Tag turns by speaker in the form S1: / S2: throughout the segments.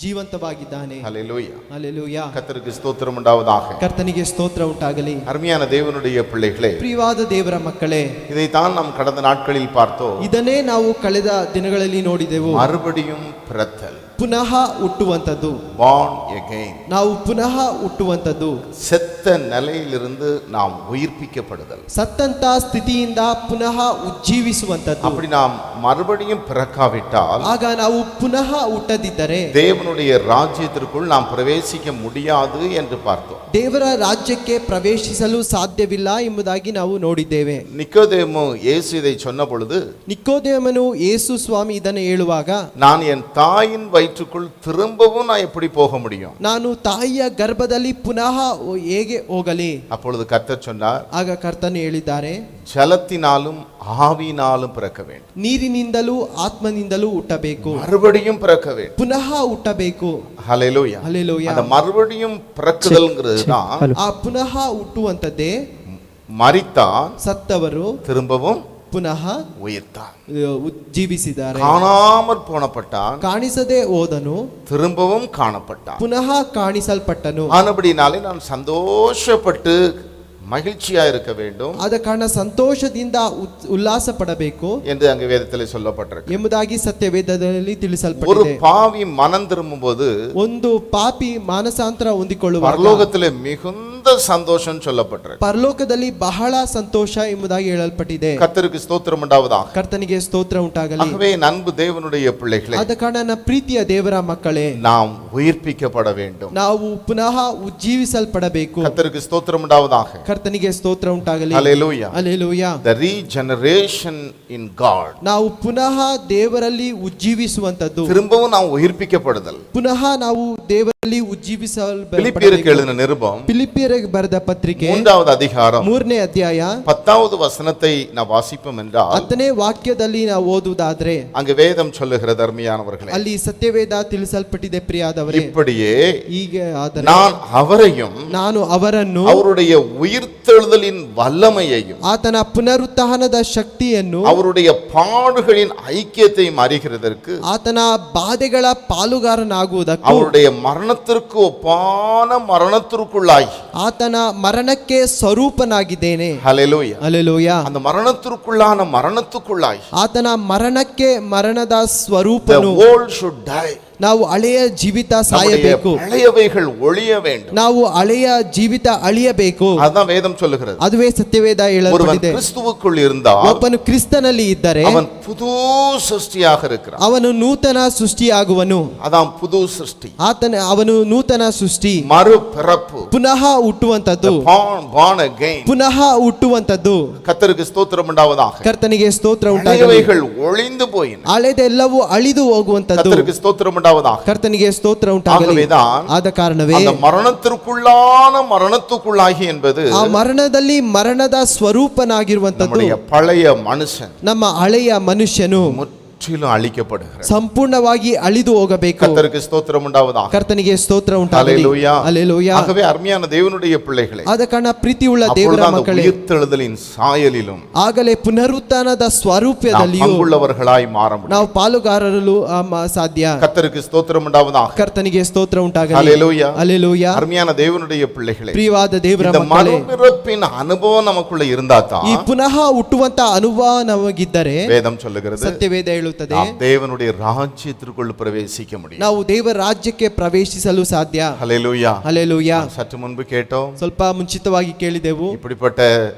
S1: ಜೀವಂತವಾಗಿದ್ದಾನೆ.
S2: ஹல்லேலூயா.
S1: ஹல்லேலூயா.
S2: கர்த்தருக்கு ஸ்தோத்திரம் உண்டாவதாக.
S1: கர்த்தನಿಗೆ ಸ್ತೋತ್ರ ಉಂಟಾಗಲಿ.
S2: அருமையான தேவனுடைய பிள்ளைகளே,
S1: ಪ್ರಿಯವಾದ ದೇವರ ಮಕ್ಕಳೇ,
S2: இதைத்தான் நாம் கடந்த நாட்களில் பார்த்தோம்.
S1: ಇದನ್ನೇ ನಾವು ಕಳೆದ ದಿನಗಳಲ್ಲಿ ನೋಡಿದೆವು.
S2: மறுபடியும் பிறத்தல்,
S1: ಪುನಃ ಹುಟ್ಟುವಂತದ್ದು,
S2: born again.
S1: ನಾವು ಪುನಃ ಹುಟ್ಟುವಂತದ್ದು,
S2: செத்த நிலையிலிருந்து நாம் உயிர்ப்பிக்கப்படுதல்.
S1: ಸತ್ತಂತ ಸ್ಥಿತಿಯಿಂದ ಪುನಃ ಉಜ್ಜೀವಿಸುವಂತದ್ದು.
S2: அப்படி நாம் மறுபடியும் பிறக்காவிட்டால்,
S1: ಆಗ ನಾವು ಪುನಃ ಹುಟ್ಟದಿದ್ದರೆ
S2: தேவனுடைய ராஜ்யத்திற்குள் நாம் பிரவேசிக்க முடியாது என்று பார்த்தோம்.
S1: ದೇವರ ರಾಜ್ಯಕ್ಕೆ ಪ್ರವೇಶಿಸಲು ಸಾಧ್ಯವಿಲ್ಲ ಎಂಬುದಾಗಿ ನಾವು ನೋಡಿದ್ದೇವೆ.
S2: நிக்கோதேமு இயேசு இதை சொன்ன பொழுது,
S1: ನಿಕೋದೇಮನು ಯೇಸು ಸ್ವಾಮಿ ಇದನ್ನು ಹೇಳುವಾಗ,
S2: நான் என் தாயின் வயிற்றுக்குள் திரும்பவும் நான் எப்படி போக முடியும்?
S1: ನಾನು ತಾಯಿಯ ಗರ್ಭದಲ್ಲಿ ಪುನಃ ಹೇಗೆ ಹೋಗಲಿ?
S2: அப்பொழுது கர்த்தர் சொன்னார்,
S1: ಆಗ ಕರ್ತನು ಹೇಳಿದ್ದಾರೆ,
S2: ஜலத்தினாலும் ஆவியினாலும் பிறக்க வேண்டும்.
S1: ನೀರಿನಿಂದಲೂ ಆತ್ಮನಿಂದಲೂ ಹುಟ್ಟಬೇಕು,
S2: மறுபடியும் பிறக்க வேண்டும்.
S1: ಪುನಃ ಹುಟ್ಟಬೇಕು.
S2: ஹல்லேலூயா.
S1: ಹಲ್ಲೆಲೂಯಾ.
S2: அந்த மறுபடியும் பிறக்குதல்ங்கிறது தான்,
S1: ಆ ಪುನಃ ಹುಟ್ಟುವಂತದ್ದೇ
S2: மரித்தான்,
S1: ಸತ್ತವರು
S2: திரும்பவும்
S1: ಪುನಃ
S2: உயிர்த்தான்.
S1: ಜೀವಿಸಿದ್ದಾರೆ.
S2: காணாமற் போனப்பட்டான்,
S1: ಕಾಣಿಸದೆ ಹೋದನು,
S2: திரும்பவும் காணப்பட்டான்.
S1: ಪುನಃ ಕಾಣಿಸಲ್ಪಟ್ಟನು.
S2: ஆனபடினாலே நான் சந்தோஷப்பட்டு மகிழ்ச்சியா இருக்க வேண்டும்,
S1: ಆದ ಕಾರಣ ಸಂತೋಷದಿಂದ ಉಲ್ಲಾಸ ಪಡಬೇಕು
S2: என்று அங்கு வேதத்திலே சொல்லப்பட்டிருக்கு.
S1: ಎಂಬುದಾಗಿ ಸತ್ಯವೇದದಲ್ಲಿ
S2: ஒரு
S1: ತಿಳಿಸಲ್ಪಟ್ಟಿದೆ.
S2: பாவி மனம் திரும்பும்போது
S1: ಒಂದು ಪಾಪಿ ಮಾನಸಾಂತರ ಹೊಂದಿಕೊಳ್ಳುವಾಗ
S2: பரலோகத்திலே மிகுந்த சந்தோஷம் சொல்லப்பட்டிருக்கு.
S1: ಪರಲೋಕದಲ್ಲಿ ಬಹಳ ಸಂತೋಷ ಎಂಬುದಾಗಿ ಹೇಳಲ್ಪಟ್ಟಿದೆ.
S2: கர்த்தருக்கு ஸ்தோத்திரம் உண்டாவதாக.
S1: ಕರ್ತನಿಗೆ ಸ್ತೋತ್ರ ಉಂಟಾಗಲಿ.
S2: ஆகவே அன்பு தேவனுடைய பிள்ளைகளே,
S1: ಆದ ಕಾರಣ ನನ್ನ ಪ್ರೀತಿಯ ದೇವರ ಮಕ್ಕಳೇ,
S2: நாம் உயிர்ப்பிக்கப்பட வேண்டும்.
S1: ನಾವು ಪುನಃ ಉಜ್ಜೀವಿಸಲ್ಪಡಬೇಕು.
S2: கர்த்தருக்கு ஸ்தோத்திரம் உண்டாவதாக.
S1: ಕರ್ತನಿಗೆ ಸ್ತೋತ್ರ ಉಂಟಾಗಲಿ.
S2: ஹல்லேலூயா.
S1: Hallelujah.
S2: The regeneration in God.
S1: ನಾವು ಪುನಃ ದೇವರಲ್ಲಿ ಉಜ್ಜೀವಿಸುವಂತದ್ದು,
S2: திரும்பவும் நாம் உயிர்ப்பிக்கப்படுதல்.
S1: ಪುನಃ ನಾವು ದೇವರಲ್ಲಿ
S2: பிலிப்பியருக்கு
S1: ಉಜ್ಜೀವಿಸಲ್ಪಡಬೇಕು.
S2: எழுதின நிருபம்
S1: ಫಿಲಿಪ್ಪಿಯರಿಗೆ ಬರೆದ ಪತ್ರಿಕೆ
S2: 3வது அதிகாரம்
S1: 3ನೇ ಅಧ್ಯಾಯ
S2: 10வது வசனத்தை நாம் வாசிப்போம் என்றால்,
S1: 10ನೇ ವಾಕ್ಯದಲ್ಲಿ ನಾವು ಓದುವುದಾದ್ರೆ
S2: அங்கு வேதம் சொல்லுகிறது, அருமையானவர்களே,
S1: ಅಲ್ಲಿ ಸತ್ಯವೇದ ತಿಳಿಸಲ್ಪಟ್ಟಿದೆ. ಪ್ರಿಯಾದವರೇ,
S2: இப்படியே
S1: ಹೀಗೆ ಆದರೆ
S2: நான் அவரையும்
S1: ನಾನು ಅವರನ್ನು
S2: அவருடைய உயிர்த்தெழுதலின் வல்லமையையும்
S1: ಆತನ ಪುನರುತ್ಥಾನದ ಶಕ್ತಿಯನ್ನು
S2: அவருடைய பாடுகளின் ஐக்கியத்தையும் அறிகிறதற்கு,
S1: ಆತನ ಬಾಧೆಗಳ ಪಾಲುಗಾರನಾಗುವುದಕ್ಕೂ,
S2: அவருடைய மரணத்திற்கு ஒப்பான மரணத்திற்குள்ளாய்,
S1: ಆತನ ಮರಣಕ್ಕೆ ಸ್ವರೂಪನಾಗಿದ್ದೇನೆ.
S2: ஹல்லேலூயா,
S1: ಹಲ್ಲೆಲೂಯಾ.
S2: அந்த மரணத்திற்குள்ளான மரணத்துக்குள்ளாய்,
S1: ಆತನ ಮರಣಕ್ಕೆ ಮರಣದ
S2: the
S1: ಸ್ವರೂಪನು,
S2: world should die.
S1: ನಾವು ಹಳೆಯ ಜೀವಿತ
S2: நம்முடைய
S1: ಸಾಯಬೇಕು,
S2: பழையவைகள் ஒழிய வேண்டும்.
S1: ನಾವು ಹಳೆಯ ಜೀವಿತ ಅಳಿಯಬೇಕು.
S2: அதுதான் வேதம் சொல்லுகிறது.
S1: ಅದುವೇ ಸತ್ಯವೇದ
S2: ஒருவன்
S1: ಹೇಳಲ್ಪಟ್ಟಿದೆ.
S2: கிறிஸ்துவுக்குள் இருந்தால்
S1: ಒಬ್ಬನು ಕ್ರಿಸ್ತನಲ್ಲಿ ಇದ್ದರೆ
S2: அவன் புது சிருஷ்டியாக இருக்கிறான்.
S1: ಅವನು ನೂತನ ಸೃಷ್ಟಿಯಾಗುವನು.
S2: அதான் புது சிருஷ்டி,
S1: ಅವನು ನೂತನ ಸೃಷ್ಟಿ,
S2: மறுபிறப்பு,
S1: ಪುನಃ ಹುಟ್ಟುವಂತದ್ದು,
S2: born again.
S1: ಪುನಃ ಹುಟ್ಟುವಂತದ್ದು.
S2: கர்த்தருக்கு ஸ்தோத்திரம் உண்டாவதாக.
S1: ಕರ್ತನಿಗೆ ಸ್ತೋತ್ರ ಉಂಟಾಗಲಿ.
S2: பழையவைகள் ஒழிந்து போயின.
S1: ಹಳೆದೆಲ್ಲವೂ ಅಳಿದು ಹೋಗುವಂತದ್ದು.
S2: கர்த்தருக்கு ஸ்தோத்திரம் உண்டாவதாக.
S1: ಕರ್ತನಿಗೆ ಸ್ತೋತ್ರ ಉಂಟಾಗಲಿ.
S2: ஆகவேதான்
S1: ಆದ ಕಾರಣವೇ
S2: அந்த மரணத்திற்குள்ளான மரணத்துக்குள்ளாகி என்பது
S1: ಆ ಮರಣದಲ್ಲಿ ಮರಣದ ಸ್ವರೂಪನಾಗಿರುವಂತದ್ದು
S2: நம்முடைய பழைய மனுஷன்
S1: ನಮ್ಮ ಹಳೆಯ ಮನುಷ್ಯನು
S2: முற்றிலும் அழிக்கப்படுகிறார்.
S1: ಸಂಪೂರ್ಣವಾಗಿ ಅಳಿದು ಹೋಗಬೇಕು.
S2: கர்த்தருக்கு ஸ்தோத்திரம் உண்டாவதாக.
S1: ಕರ್ತನಿಗೆ ಸ್ತೋತ್ರ ಉಂಟಾಗಲಿ.
S2: ஹல்லேலூயா.
S1: ಹಲ್ಲೆಲೂಯಾ.
S2: ஆகவே அருமையான தேவனுடைய பிள்ளைகளே,
S1: ಆದ ಕಾರಣ ಪ್ರೀತಿಯುಳ್ಳ ದೇವರ
S2: அப்பொழுது அந்த
S1: ಮಕ್ಕಳೇ,
S2: உயிர்த்தெழுதலின் சாயலிலும்
S1: ಆಗಲೇ ಪುನರುತ್ಥಾನದ
S2: நாம்
S1: ಸ್ವರೂಪದಲ್ಲಿಯೂ
S2: பங்குள்ளவர்களாய் மாற முடியும்.
S1: ನಾವು ಪಾಲುಗಾರರು ಸಾಧ್ಯ.
S2: கர்த்தருக்கு ஸ்தோத்திரம் உண்டாவதாக.
S1: ಕರ್ತನಿಗೆ ಸ್ತೋತ್ರ ಉಂಟಾಗಲಿ.
S2: ஹல்லேலூயா.
S1: ಹಲ್ಲೆಲೂಯಾ.
S2: அருமையான தேவனுடைய பிள்ளைகளே,
S1: ಪ್ರಿಯವಾದ ದೇವರ
S2: இந்த
S1: ಮಕ್ಕಳೇ,
S2: மறுபிறப்பின் அனுபவம் நமக்குள்ள இருந்தாதான்
S1: ಈ ಪುನಃ ಹುಟ್ಟುವಂತ ಅನುಭವ ನಮಗಿದ್ದರೆ
S2: வேதம் சொல்லுகிறது,
S1: ಸತ್ಯವೇದ ಹೇಳುತ್ತದೆ,
S2: நாம் தேவனுடைய ராஜ்யத்திற்குள் பிரவேசிக்க முடியும்.
S1: ನಾವು ದೇವರ ರಾಜ್ಯಕ್ಕೆ ಪ್ರವೇಶಿಸಲು ಸಾಧ್ಯ.
S2: ஹல்லேலூயா.
S1: ಹಲ್ಲೆಲೂಯಾ.
S2: சற்று முன்பு கேட்டோம்,
S1: ಸ್ವಲ್ಪ ಮುಂಚಿತವಾಗಿ ಕೇಳಿದೆವು,
S2: இப்படிப்பட்ட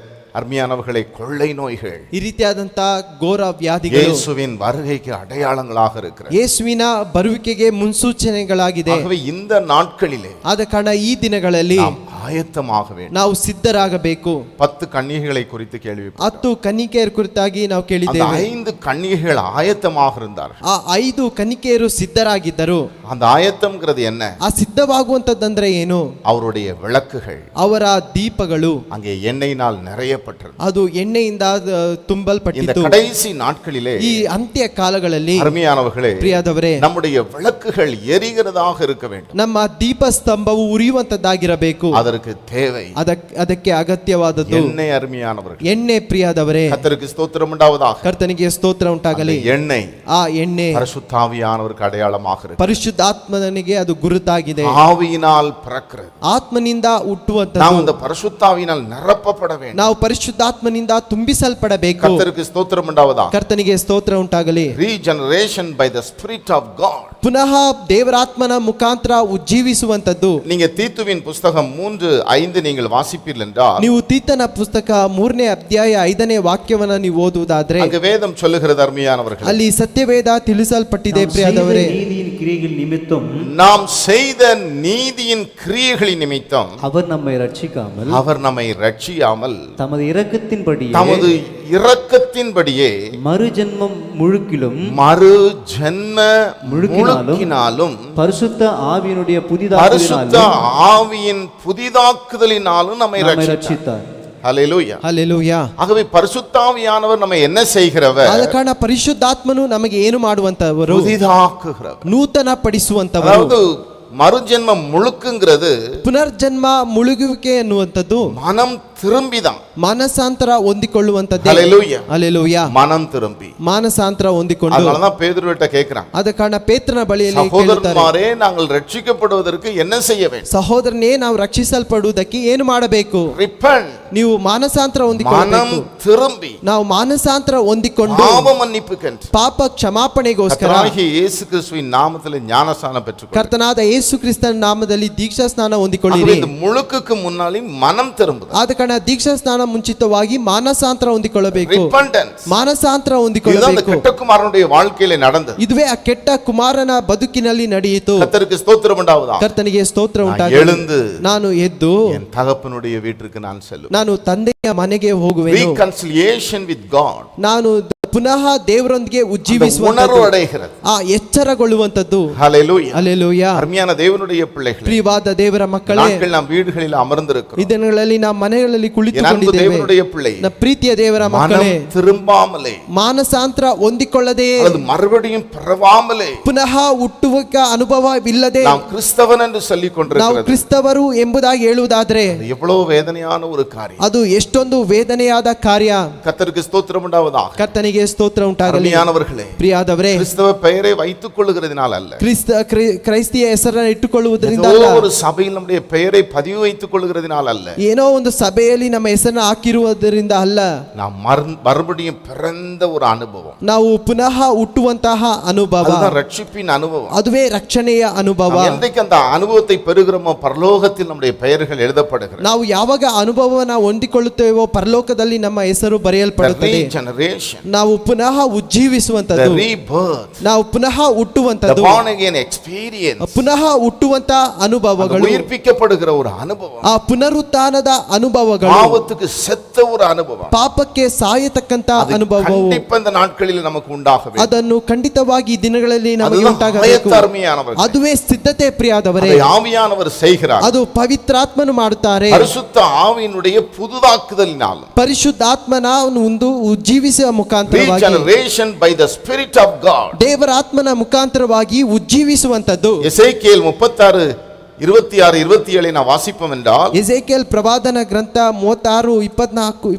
S2: அருமையானவர்களை கொள்ளை நோய்கள்
S1: ಈ ರೀತಿಯಾದಂತ ಘೋರ ವ್ಯಾಧಿಗಳು
S2: இயேசுவின் வருகைக்கு அடையாளங்களாக இருக்கிறது.
S1: ಯೇಸುವಿನ ಬರುವಿಕೆಗೆ ಮುನ್ಸೂಚನೆಗಳಾಗಿದೆ.
S2: ஆகவே இந்த நாட்களிலே
S1: ಆದ ಕಾರಣ ಈ ದಿನಗಳಲ್ಲಿ
S2: நாம் ஆயத்தமாக வேண்டும்.
S1: ನಾವು ಸಿದ್ಧರಾಗಬೇಕು.
S2: 10 கன்னிகைகளை குறித்து கேள்விப்பட்டோம்.
S1: 10 ಕನ್ನಿಕೆಯರ ಕುರಿತಾಗಿ ನಾವು
S2: அந்த
S1: ಕೇಳಿದ್ದೇವೆ.
S2: 5 கன்னிகைகள் ஆயத்தமாக இருந்தார்கள்.
S1: ಆ 5 ಕನ್ನಿಕೆಯರು ಸಿದ್ಧರಾಗಿದ್ದರು.
S2: அந்த ಆಯತ್ತம்ங்கிறது என்ன?
S1: ಆ ಸಿದ್ಧವಾಗುವಂತದ್ದಂದ್ರೆ ಏನು?
S2: அவருடைய விளக்குகள்,
S1: ಅವರ ದೀಪಗಳು
S2: அங்கே எண்ணெயினால் நிறையப்பட்டிருந்தது.
S1: ಅದು ಎಣ್ಣೆಯಿಂದ
S2: இந்த
S1: ತುಂಬಲ್ಪಟ್ಟಿತ್ತು.
S2: கடைசி நாட்களிலே
S1: ಈ ಅಂತ್ಯ ಕಾಲಗಳಲ್ಲಿ
S2: அருமையானவர்களே,
S1: ಪ್ರಿಯದವರೇ,
S2: நம்முடைய விளக்குகள் எரிகிறதாக இருக்க வேண்டும்.
S1: ನಮ್ಮ ದೀಪ ಸ್ತಂಭವು ಉರಿಯುವಂತದ್ದಾಗಿರಬೇಕು.
S2: அதற்கு அதற்கு தேவை
S1: ಅದಕ್ಕೆ ಅಗತ್ಯವಾದದ್ದು
S2: எண்ணெய். அருமையானவர்கள்,
S1: ಎಣ್ಣೆ. ಪ್ರಿಯಾದವರೇ,
S2: கர்த்தருக்கு ஸ்தோத்திரம் உண்டாவதாக.
S1: ಕರ್ತನಿಗೆ ಸ್ತೋತ್ರ ಉಂಟಾಗಲಿ.
S2: எண்ணெய்
S1: ಆ ಎಣ್ಣೆ
S2: பரிசுத்தாவியானவருக்கு அடையாளமாக இருக்கு.
S1: ಪರಿಶುದ್ಧಾತ್ಮನಿಗೆ ಅದು ಗುರುತಾಗಿದೆ.
S2: ஆவியினால் பிறக்கிறது.
S1: ಆತ್ಮನಿಂದ
S2: நாம்
S1: ಹುಟ್ಟುವಂತದ್ದು.
S2: இந்த பரிசுத்தாவியினால் நிரப்பப்பட வேண்டும்.
S1: ನಾವು ಪರಿಶುದ್ಧಾತ್ಮನಿಂದ ತುಂಬಿಸಲ್ಪಡಬೇಕು.
S2: கர்த்தருக்கு ஸ்தோத்திரம் உண்டாவதாக.
S1: ಕರ್ತನಿಗೆ ಸ್ತೋತ್ರ ಉಂಟಾಗಲಿ.
S2: Regeneration by the Spirit of God.
S1: ಪುನಃ ದೇವರಾತ್ಮನ ಮುಖಾಂತರ ಉಜ್ಜೀವಿಸುವಂತದ್ದು.
S2: நீங்க தீத்துவின் புஸ்தகம் 3:5 நீங்கள் வாசிப்பீர்கள் என்றால்,
S1: ನೀವು ತೀತನ ಪುಸ್ತಕ 3ನೇ ಅಧ್ಯಾಯ 5ನೇ ವಾಕ್ಯವನ್ನ ನೀವು ಓದುವುದಾದ್ರೆ
S2: அங்க வேதம் சொல்லுகிறது அருமையானவர்களே,
S1: ಅಲ್ಲಿ ಸತ್ಯವೇದ ತಿಳಿಸಲ್ಪಟ್ಟಿದೆ. ಪ್ರಿಯದವರೇ,
S3: நீதியின் கிரியைகள் நிமித்தம்
S2: நாம் செய்த நீதியின் கிரியைகளின் நிமித்தம்
S3: அவர் நம்மை ரட்சிக்காமல்
S2: அவர் நம்மை ரட்சியாமல்
S3: தமது இரக்கத்தின்படி
S2: தமது இரக்கத்தின்படியே
S3: மறுஜென்மம் முழுக்கிலும்
S2: மறு ஜென்ம முழுக்கினாலும்
S3: பரிசுத்த ஆவியினுடைய
S2: பரிசுத்த
S3: புதிதாக்குதலினாலும்
S2: ஆவியின் புதிதாக்குதலினாலும் நம்மை ரட்சித்தார்.
S3: ரட்சித்தார்.
S2: ஹல்லேலூயா.
S1: ಹಲ್ಲೆಲೂಯಾ.
S2: ஆகவே பரிசுத்தாவியானவர் நம்ம என்ன செய்கிறவர்?
S1: ಆದ ಕಾರಣ ಪರಿಶುದ್ಧಾತ್ಮನು ನಮಗೆ ಏನು ಮಾಡುವಂತವರು?
S2: புதிதாக்குகிறவர்.
S1: ನೂತನ ಪಡಿಸುವಂತವರು.
S2: அதாவது மறுஜென்மம் முழுக்குங்கிறது
S1: ಪುನರ್ಜನ್ಮ ಮುಳುಗುವಿಕೆ ಎನ್ನುವಂಥದ್ದು
S2: மனம் திரும்பிதான்.
S1: ಮಾನಸಾಂತರ ಹೊಂದಿಕೊಳ್ಳುವಂತದ್ದೇ.
S2: ஹல்லேலூயா.
S1: ಹಲ್ಲೆಲೂಯಾ.
S2: மனம் திரும்பி.
S1: ಮಾನಸಾಂತರ ಹೊಂದಿಕೊಂಡು.
S2: அதனாலதான் பேதுருவிட்ட கேக்குறாங்க,
S1: ಆದ ಕಾರಣ ಪೇತ್ರನ ಬಳಿಯಲ್ಲಿ ಕೇಳುತ್ತಾರೆ,
S2: சகோதரரே நாங்கள் ரட்சிக்கப்படுவதற்கு என்ன செய்ய வேண்டும்?
S1: ಸಹೋದರನೇ, ನಾವು ರಕ್ಷಿಸಲ್ಪಡುವುದಕ್ಕೆ ಏನು ಮಾಡಬೇಕು?
S2: Repent.
S1: ನೀವು ಮಾನಸಾಂತರ
S2: மனம்
S1: ಹೊಂದಿಕೊಳ್ಳಬೇಕು.
S2: திரும்பி
S1: ನಾವು ಮಾನಸಾಂತರ ಹೊಂದಿಕೊಂಡು
S2: பாவ மன்னிப்புக்கென்று
S1: ಪಾಪ ಕ್ಷಮಾಪಣೆಗೋಸ್ಕರ
S2: கர்த்தராகிய இயேசு கிறிஸ்துவின் நாமத்தில் ஞானஸ்நானம் பெற்றுக்கொள்ளுங்கள்.
S1: ಕರ್ತನಾದ ಯೇಸು ಕ್ರಿಸ್ತನ ನಾಮದಲ್ಲಿ ದೀಕ್ಷಾ ಸ್ನಾನ
S2: ஆகவே
S1: ಹೊಂದಿಕೊಳ್ಳಿರಿ.
S2: இந்த முழுக்குக்கு முன்னாலே மனம் திரும்புது.
S1: ಆದ ಕಾರಣ ದೀಕ್ಷಾ ಸ್ನಾನ ಮುಂಚಿತವಾಗಿ ಮಾನಸಾಂತರ ಹೊಂದಿಕೊಳ್ಳಬೇಕು.
S2: Repentance.
S1: ಮಾನಸಾಂತರ
S2: இதுதான் அந்த
S1: ಹೊಂದಿಕೊಳ್ಳಬೇಕು.
S2: கெட்டகுமாரனுடைய வாழ்க்கையில நடந்தது.
S1: ಇದುವೇ ಆ ಕೆಟ್ಟ ಕುಮಾರನ ಬದುಕಿನಲ್ಲಿ ನಡೆಯಿತು.
S2: கர்த்தருக்கு ஸ்தோத்திரம் உண்டாவதாக.
S1: ಕರ್ತನಿಗೆ ಸ್ತೋತ್ರ
S2: நான்
S1: ಉಂಟಾಗಲಿ.
S2: எழுந்து
S1: ನಾನು ಎದ್ದು
S2: என் தகப்பனுடைய வீட்டிற்கு நான் செல்லுவேன்.
S1: ನಾನು ತಂದೆಯ ಮನೆಗೆ ಹೋಗುವೆನು.
S2: Reconciliation with God.
S1: ನಾನು ಪುನಃ ದೇವರೊಂದಿಗೆ
S2: உணர்வு
S1: ಉಜ್ಜೀವಿಸುವಂತದ್ದು,
S2: அடைகிறது.
S1: ಆ ಎಚ್ಚರಗೊಳ್ಳುವಂತದ್ದು.
S2: ஹல்லேலூயா.
S1: ಹಲ್ಲೆಲೂಯಾ.
S2: அருமையான தேவனுடைய பிள்ளைகளே,
S1: ಪ್ರಿಯವಾದ ದೇವರ ಮಕ್ಕಳೇ,
S2: நாட்கள் நாம் வீடுகளில் அமர்ந்திருக்கிறோம்.
S1: ಈ ದಿನಗಳಲ್ಲಿ ನಾವು ಮನೆಗಳಲ್ಲಿ
S2: என் அன்பு
S1: ಕುಳಿತುಕೊಂಡಿದ್ದೇವೆ.
S2: தேவனுடைய பிள்ளை,
S1: ನಮ್ಮ ಪ್ರೀತಿಯ ದೇವರ
S2: மனம்
S1: ಮಕ್ಕಳೇ,
S2: திரும்பாமலே
S1: ಮಾನಸಾಂತರ ಹೊಂದಿಕೊಳ್ಳದೆ,
S2: அல்லது மறுபடியும் பிறவாமலே
S1: ಪುನಃ ಹುಟ್ಟುವಿಕೆ ಅನುಭವವಿಲ್ಲದೆ
S2: நாம் கிறிஸ்தவன் என்று சொல்லிக்
S1: ನಾವು
S2: கொண்டிருக்கிறது
S1: ಕ್ರಿಸ್ತವರು ಎಂಬುದಾಗಿ ಹೇಳುವುದಾದ್ರೆ
S2: எவ்வளவு வேதனையான ஒரு காரியம்.
S1: ಅದು ಎಷ್ಟೊಂದು ವೇದನೆಯಾದ ಕಾರ್ಯ.
S2: கர்த்தருக்கு ஸ்தோத்திரம் உண்டாவதாக.
S1: ಕರ್ತನಿಗೆ ಸ್ತೋತ್ರ ಉಂಟಾಗಲಿ.
S2: அருமையானவர்களே,
S1: ಪ್ರಿಯಾದವರೇ,
S2: கிறிஸ்தவ பெயரை வைத்துக் கொள்ளுகிறதுனால அல்ல,
S1: ಕ್ರೈಸ್ತಿಯ ಹೆಸರನ್ನು ಇಟ್ಟುಕೊಳ್ಳುವುದರಿಂದ
S2: ஏதோ
S1: ಅಲ್ಲ,
S2: ஒரு சபையில் நம்முடைய பெயரை பதிவு வைத்துக் கொள்ளுகிறதுனால அல்ல,
S1: ಏನೋ ಒಂದು ಸಭೆಯಲ್ಲಿ ನಮ್ಮ ಹೆಸರನ್ನು ಹಾಕಿರುವುದರಿಂದ ಅಲ್ಲ,
S2: நாம் மறுபடியும் பிறந்த ஒரு அனுபவம்.
S1: ನಾವು ಪುನಃ ಹುಟ್ಟುವಂತಹ ಅನುಭವ,
S2: அதுதான் ரட்சிப்பின் அனுபவம்.
S1: ಅದುವೇ ರಕ್ಷಣೆಯ ಅನುಭವ.
S2: நாம் என்றைக்கு அந்த அனுபவத்தை பெறுகிறோமோ பரலோகத்தில் நம்முடைய பெயர்கள் எழுதப்படுகிறது.
S1: ನಾವು ಯಾವಾಗ ಅನುಭವವನ್ನು ಹೊಂದಿಕೊಳ್ಳುತ್ತೇವೋ ಪರಲೋಕದಲ್ಲಿ ನಮ್ಮ ಹೆಸರು ಬರೆಯಲ್ಪಡುತ್ತದೆ.
S2: Regeneration,
S1: ನಾವು ಪುನಃ
S2: the
S1: ಉಜ್ಜೀವಿಸುವಂತದ್ದು,
S2: rebirth,
S1: ನಾವು ಪುನಃ
S2: the
S1: ಹುಟ್ಟುವಂತದ್ದು,
S2: born again experience,
S1: ಪುನಃ ಹುಟ್ಟುವಂತ
S2: அந்த
S1: ಅನುಭವಗಳು,
S2: உயிர்ப்பிக்கப்படுகிற ஒரு அனுபவம்,
S1: ಆ ಪುನರುತ್ಥಾನದ ಅನುಭವಗಳು,
S2: பாவத்துக்கு செத்த ஒரு அனுபவம்.
S1: ಪಾಪಕ್ಕೆ ಸಾಯತಕ್ಕಂತ
S2: அது
S1: ಅನುಭವವು,
S2: கண்டிப்பா இந்த நாட்களில் நமக்கு உண்டாக வேண்டும்.
S1: ಅದನ್ನು ಖಂಡಿತವಾಗಿ ಈ ದಿನಗಳಲ್ಲಿ ನಮಗೆ
S2: அதுதான்
S1: ಉಂಟಾಗಬೇಕು.
S2: ஆயத்தர்மையானவர்.
S1: ಅದುವೇ ಸಿದ್ಧತೆ. ಪ್ರಿಯಾದವರೇ,
S2: அதை ஆவியானவர் செய்கிறார்.
S1: ಅದು ಪವಿತ್ರಾತ್ಮನು ಮಾಡುತ್ತಾರೆ.
S2: பரிசுத்த ஆவியினுடைய புதுதாக்குதலினாலும்,
S1: ಪರಿಶುದ್ಧಾತ್ಮನ ಒಂದು ಉಜ್ಜೀವಿಸುವ ಮುಖಾಂತರವಾಗಿ,
S2: regeneration by the Spirit of God.
S1: ದೇವರ ಆತ್ಮನ ಮುಖಾಂತರವಾಗಿ ಉಜ್ಜೀವಿಸುವಂತದ್ದು.
S2: எசேக்கியேல் 36, 26, 27 நான் வாசிப்போம் என்றால்,
S1: ಎಜೆಕಿಯೇಲ್ ಪ್ರವಾದನ ಗ್ರಂಥ 36, 24,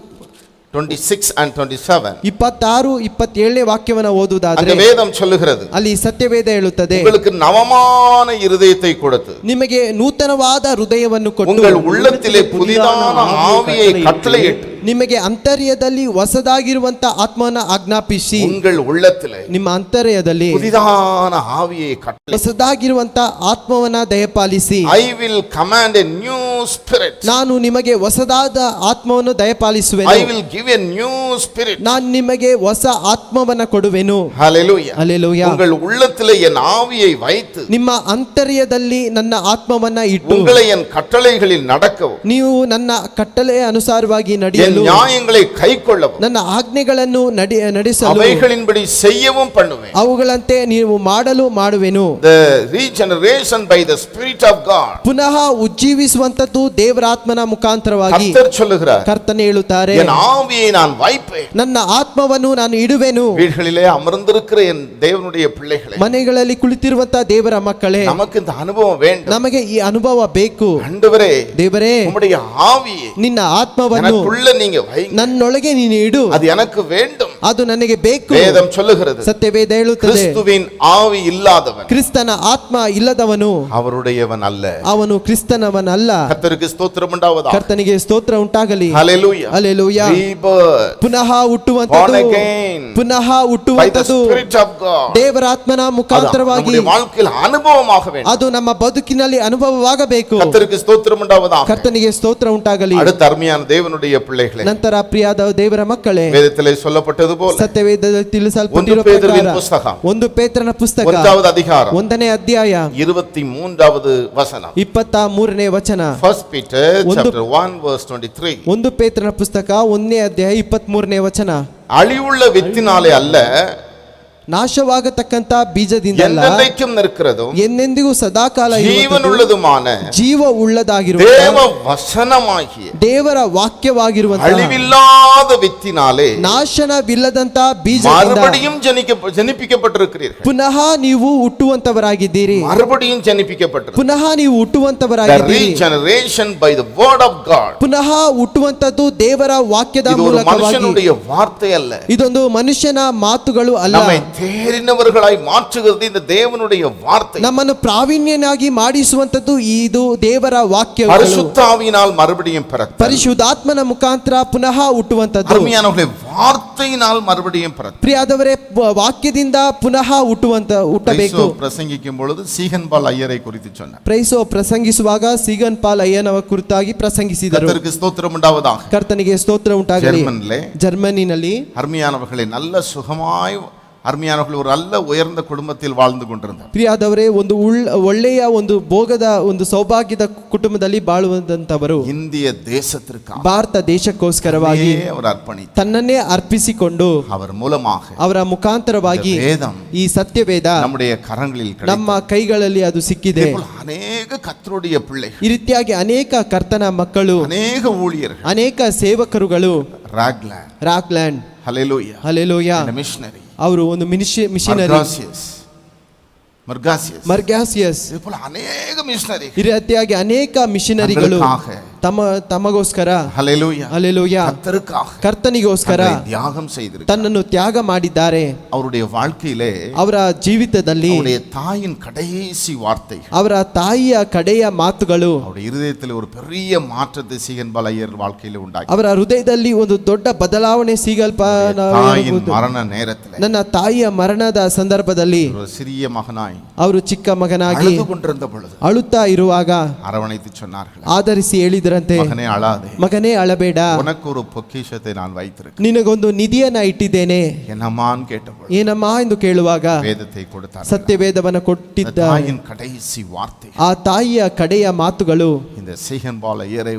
S2: 26 and 27
S1: 26, 27ನೇ ವಾಕ್ಯವನ್ನು
S2: அங்க
S1: ಓದುವುದಾದ್ರೆ
S2: வேதம் சொல்லுகிறது,
S1: ಅಲ್ಲಿ ಸತ್ಯವೇದ ಹೇಳುತ್ತದೆ,
S2: உங்களுக்கு நவமான இருதயத்தை கொடுத்து
S1: ನಿಮಗೆ ನೂತನವಾದ ಹೃದಯವನ್ನು ಕೊಟ್ಟು
S2: உங்கள் உள்ளத்திலே புதிதான ஆவியை கட்டளையிட்டு,
S1: ನಿಮಗೆ ಅಂತರ್ಯದಲ್ಲಿ ಹೊಸದಾಗಿರುವಂತ ಆತ್ಮನ ಆಜ್ಞಾಪಿಸಿ,
S2: உங்கள் உள்ளத்திலே
S1: ನಿಮ್ಮ ಅಂತರ್ಯದಲ್ಲಿ
S2: புதிதான ஆவியை கட்டளை,
S1: ಹೊಸದಾಗಿರುವಂತ ಆತ್ಮವನ್ನ ದಯಪಾಲಿಸಿ,
S2: I will command a new spirit,
S1: ನಾನು ನಿಮಗೆ ಹೊಸದಾದ ಆತ್ಮವನ್ನು
S2: I
S1: ದಯಪಾಲಿಸುವೆನು,
S2: will give a new spirit.
S1: ನಾನು ನಿಮಗೆ ಹೊಸ ಆತ್ಮವನ್ನ ಕೊಡುವೆನು.
S2: Hallelujah.
S1: ಹಲ್ಲೆಲೂಯಾ.
S2: உங்கள் உள்ளத்திலே என் ஆவியை வைத்து,
S1: ನಿಮ್ಮ ಅಂತರ್ಯದಲ್ಲಿ ನನ್ನ ಆತ್ಮವನ್ನ ಇಟ್ಟು,
S2: உங்களை என் கட்டளைகளில் நடக்கவும்,
S1: ನೀವು ನನ್ನ ಕಟ್ಟಳೆಯ ಅನುಸಾರವಾಗಿ ನಡೆಯಲು, ನಡೆಯಲು
S2: நியாயங்களை கைக்கொள்ளவும்
S1: ನನ್ನ ಆಜ್ಞೆಗಳನ್ನು ನಡೆಸಲು
S2: அவைகளின்படி செய்யவும் பண்ணுவேன்.
S1: ಅವುಗಳಂತೆ ನೀವು ಮಾಡಲು ಮಾಡುವೆನು.
S2: The regeneration by the Spirit of God.
S1: ಪುನಃ ಉಜ್ಜೀವಿಸುವಂತದ್ದು ದೇವರಾತ್ಮನ ಮುಖಾಂತರವಾಗಿ
S2: கர்த்தர் சொல்லுகிறார்,
S1: ಕರ್ತನೆ ಹೇಳುತ್ತಾರೆ,
S2: என் ஆவியை நான் வைப்பேன்.
S1: ನನ್ನ ಆತ್ಮವನ್ನು ನಾನು ಇಡುವೆನು.
S2: வீடுகளிலே அமர்ந்திருக்கிற என் தேவனுடைய பிள்ளைகளே,
S1: ಮನೆಗಳಲ್ಲಿ ಕುಳಿತಿರುವಂತ ದೇವರ ಮಕ್ಕಳೇ,
S2: நமக்கு இந்த அனுபவம் வேண்டும்.
S1: ನಮಗೆ ಈ ಅನುಭವ ಬೇಕು.
S2: ஆண்டவரே,
S1: ದೇವರೇ,
S2: உம்முடைய ஆவியை
S1: ನಿನ್ನ ಆತ್ಮವನ್ನು
S2: எனக்குள்ள நீங்க வைங்க.
S1: ನನ್ನೊಳಗೆ ನೀನು ಇಡು.
S2: அது எனக்கு வேண்டும்.
S1: ಅದು ನನಗೆ ಬೇಕು.
S2: வேதம் சொல்லுகிறது,
S1: ಸತ್ಯವೇದ ಹೇಳುತ್ತದೆ,
S2: கிறிஸ்துவின் ஆவி இல்லாதவன்
S1: ಕ್ರಿಸ್ತನ ಆತ್ಮ ಇಲ್ಲದವನು
S2: அவருடையவன் அல்ல.
S1: ಅವನು ಕ್ರಿಸ್ತನವನಲ್ಲ.
S2: கர்த்தருக்கு ஸ்தோத்திரம் உண்டாவதாக.
S1: ಕರ್ತನಿಗೆ ಸ್ತೋತ್ರ ಉಂಟಾಗಲಿ.
S2: ஹalleluya.
S1: ಹಲ್ಲೆಲೂಯಾ.
S2: Rebirth.
S1: ಪುನಃ
S2: Born
S1: ಹುಟ್ಟುವಂತದ್ದು,
S2: again.
S1: ಪುನಃ
S2: By the
S1: ಹುಟ್ಟುವಂತದ್ದು
S2: Spirit of God.
S1: ದೇವರಾತ್ಮನ ಮುಖಾಂತರವಾಗಿ
S2: நம்முடைய வாழ்க்கையில் அனுபவமாக வேண்டும்.
S1: ಅದು ನಮ್ಮ ಬದುಕಿನಲ್ಲಿ ಅನುಭವವಾಗಬೇಕು.
S2: கர்த்தருக்கு ஸ்தோத்திரம் உண்டாவதாக.
S1: ಕರ್ತನಿಗೆ ಸ್ತೋತ್ರ ಉಂಟಾಗಲಿ.
S2: அடுத்த அருமையான தேவனுடைய பிள்ளைகளே,
S1: ನಂತರ ಪ್ರಿಯಾದ ದೇವರ ಮಕ್ಕಳೇ,
S2: வேதத்திலே சொல்லப்பட்டது போல
S1: ಸತ್ಯವೇದದಲ್ಲಿ ತಿಳಿಸಲ್ಪಟ್ಟಿರುವ
S2: ಒಂದು ಪೇತ್ರನ
S1: ಪ್ರಕಾರ
S2: ಪುಸ್ತಕ,
S1: ಒಂದು ಪೇತ್ರನ ಪುಸ್ತಕ
S2: 1வது அதிகாரம்
S1: 1ನೇ ಅಧ್ಯಾಯ
S2: 23வது வசனம்.
S1: 23ನೇ ವಚನ.
S2: 1 Peter chapter 1 verse 23.
S1: ಒಂದು ಪೇತ್ರನ ಪುಸ್ತಕ 1ನೇ ಅಧ್ಯಾಯ 23ನೇ ವಚನ.
S2: அழிவுள்ள வித்தினாலே அல்ல,
S1: ನಾಶವಾಗತಕ್ಕಂತ ಬೀಜದಿಂದ
S2: என்றென்றைக்கும் நிற்கிறதும்
S1: ಎಂದೆಂದಿಗೂ ಸದಾಕಾಲ
S2: ஜீவனுள்ளதுமான
S1: ಜೀವ ಉಳ್ಳದಾಗಿರುವ
S2: தேவ ವಚನமாகிய
S1: ದೇವರ ವಾಕ್ಯವಾಗಿರುವಂತ
S2: அழிவில்லாத வித்தினாலே
S1: ನಾಶನವಿಲ್ಲದಂತ ಬೀಜದಿಂದ
S2: மறுபடியும் ஜனிப்பிக்கப்பட்டிருக்கிறீர்கள்.
S1: ಪುನಃ ನೀವು ಹುಟ್ಟುವಂತವರಾಗಿದ್ದೀರಿ.
S2: மறுபடியும் ஜனிப்பிக்கப்பட்டிருக்கிறீர்கள்.
S1: ಪುನಃ ನೀವು
S2: The
S1: ಹುಟ್ಟುವಂತವರಾಗಿದ್ದೀರಿ.
S2: regeneration by the word of God.
S1: ಪುನಃ ಹುಟ್ಟುವಂತದ್ದು ದೇವರ ವಾಕ್ಯದ
S2: இது ஒரு
S1: ಮೂಲಕವಾಗಿ.
S2: மனுஷனுடைய வார்த்தை அல்ல.
S1: ಇದೊಂದು ಮನುಷ್ಯನ ಮಾತುಗಳು ಅಲ್ಲ.
S2: நம்மை தேறினவர்களாய் மாற்றுகிறது இந்த தேவனுடைய வார்த்தை.
S1: ನಮ್ಮನ್ನು ಪ್ರಾವೀಣ್ಯನಾಗಿ ಮಾಡಿಸುವಂತದ್ದು ಇದು ದೇವರ ವಾಕ್ಯಗಳು.
S2: பரிசுத்த ஆவியினால் மறுபடியும் பிறத்தல்.
S1: ಪರಿಶುದ್ಧಾತ್ಮನ ಮುಖಾಂತರ ಪುನಃ ಹುಟ್ಟುವಂತದ್ದು.
S2: அருமையானவர்களே, வார்த்தையினால் மறுபடியும் பிறத்தல்.
S1: ಪ್ರಿಯಾದವರೇ, ವಾಕ್ಯದಿಂದ ಪುನಃ ಹುಟ್ಟಬೇಕು.
S2: பிரசங்கிக்கும் பொழுது சீகன்பால் ஐயரை குறித்து சொன்னார்.
S1: ಪ್ರೈಸೋ ಪ್ರಸಂಗಿಸುವಾಗ ಸೀಗನ್ ಪಾಲ್ ಅಯ್ಯನವ ಕುರಿತಾಗಿ ಪ್ರಸಂಗಿಸಿದರು.
S2: கர்த்தருக்கு ஸ்தோத்திரம் உண்டாவதாக.
S1: ಕರ್ತನಿಗೆ ಸ್ತೋತ್ರ ಉಂಟಾಗಲಿ. ಜರ್ಮನಿನಲ್ಲಿ
S2: அருமையானவர்களே, நல்ல சுகமாய் அருமையானவர்கள் ஒரு நல்ல உயர்ந்த குடும்பத்தில் வாழ்ந்து கொண்டிருந்தார்.
S1: ಪ್ರಿಯಾದವರೇ, ಒಂದು ಒಳ್ಳೆಯ ಒಂದು ಭೋಗದ ಒಂದು ಸೌಭಾಗ್ಯದ ಕುಟುಂಬದಲ್ಲಿ ಬಾಳುವಂತವರು
S2: இந்திய தேசத்திற்காக
S1: ಭಾರತ ದೇಶಕ್ಕೋಸ್ಕರವಾಗಿ
S2: அவர் அர்ப்பணித்தார்.
S1: ತನ್ನನ್ನೇ ಅರ್ಪಿಸಿಕೊಂಡು
S2: அவர் மூலமாக
S1: ಅವರ ಮುಖಾಂತರವಾಗಿ
S2: வேதம்
S1: ಈ ಸತ್ಯವೇದ
S2: நம்முடைய கரங்களில்
S1: ನಮ್ಮ ಕೈಗಳಲ್ಲಿ ಅದು ಸಿಕ್ಕಿದೆ.
S2: அநேக கர்த்தருடைய பிள்ளைகள்,
S1: ಈ ರೀತಿಯಾಗಿ ಅನೇಕ ಕರ್ತನ ಮಕ್ಕಳು,
S2: அநேக ஊழியர்கள்,
S1: ಅನೇಕ ಸೇವಕರುಗಳು, ರಾಕ್ಲ್ಯಾಂಡ್,
S2: ஹல்லேலூயா,
S1: ಹಲ್ಲೆಲೂಯಾ,
S2: மிஷனரி,
S1: ಅವರು ಒಂದು ಮಿಷನರಿ, ಮರ್ಗಾಸಿಯಸ್,
S2: இது போல அநேக மிஷனரி,
S1: ಈ ರೀತಿಯಾಗಿ ಅನೇಕ ಮಿಷನರಿಗಳು ತಮಗೋಸ್ಕರ,
S2: ஹல்லேலூயா,
S1: ಹಲ್ಲೆಲೂಯಾ, ಕರ್ತನಿಗೋಸ್ಕರ
S2: தியாகம் செய்திருக்கிறார்.
S1: ತನ್ನನ್ನು ತ್ಯಾಗ ಮಾಡಿದ್ದಾರೆ.
S2: அவருடைய வாழ்க்கையிலே,
S1: ಅವರ ಜೀವಿತದಲ್ಲಿ
S2: அவருடைய தாயின் கடைசி வார்த்தைகள்,
S1: ಅವರ ತಾಯಿಯ ಕಡೆಯ ಮಾತುಗಳು
S2: அவருடைய இருதயத்தில் ஒரு பெரிய மாற்றத்தை சீகன்பால் ஐயர் வாழ்க்கையிலே உண்டாக்கி.
S1: ಅವರ ಹೃದಯದಲ್ಲಿ ಒಂದು ದೊಡ್ಡ ಬದಲಾವಣೆ
S2: தாயின் மரண நேரத்தில்,
S1: ನನ್ನ ತಾಯಿಯ ಮರಣದ ಸಂದರ್ಭದಲ್ಲಿ
S2: ஒரு சிறிய மகனாய்
S1: ಅವರು ಚಿಕ್ಕ ಮಗನಾಗಿ
S2: அழுது கொண்டிருந்த பொழுது
S1: ಅಳುತ್ತಾ ಇರುವಾಗ
S2: அரவணைத்து சொன்னார்கள்,
S1: ಆಧರಿಸಿ ಹೇಳಿದ್ರಂತೆ,
S2: மகனே அழாதே,
S1: ಮಗನೇ ಅಳಬೇಡ,
S2: உனக்கு ஒரு பொக்கிஷத்தை நான் வைத்திருக்கிறேன்.
S1: ನಿನಗೊಂದು ನಿಧಿಯನ್ನ ಇಟ್ಟಿದ್ದೇನೆ.
S2: என்னம்மான்னு கேட்டபொழுது
S1: ಏನಮ್ಮ ಎಂದು ಕೇಳುವಾಗ
S2: வேதத்தை கொடுத்தார்.
S1: ಸತ್ಯವೇದವನ್ನ ಕೊಟ್ಟಿದ್ದ
S2: தாயின் கடைசி வார்த்தை,
S1: ಆ ತಾಯಿಯ ಕಡೆಯ ಮಾತುಗಳು
S2: இந்த சீகன்பால் ஐயரை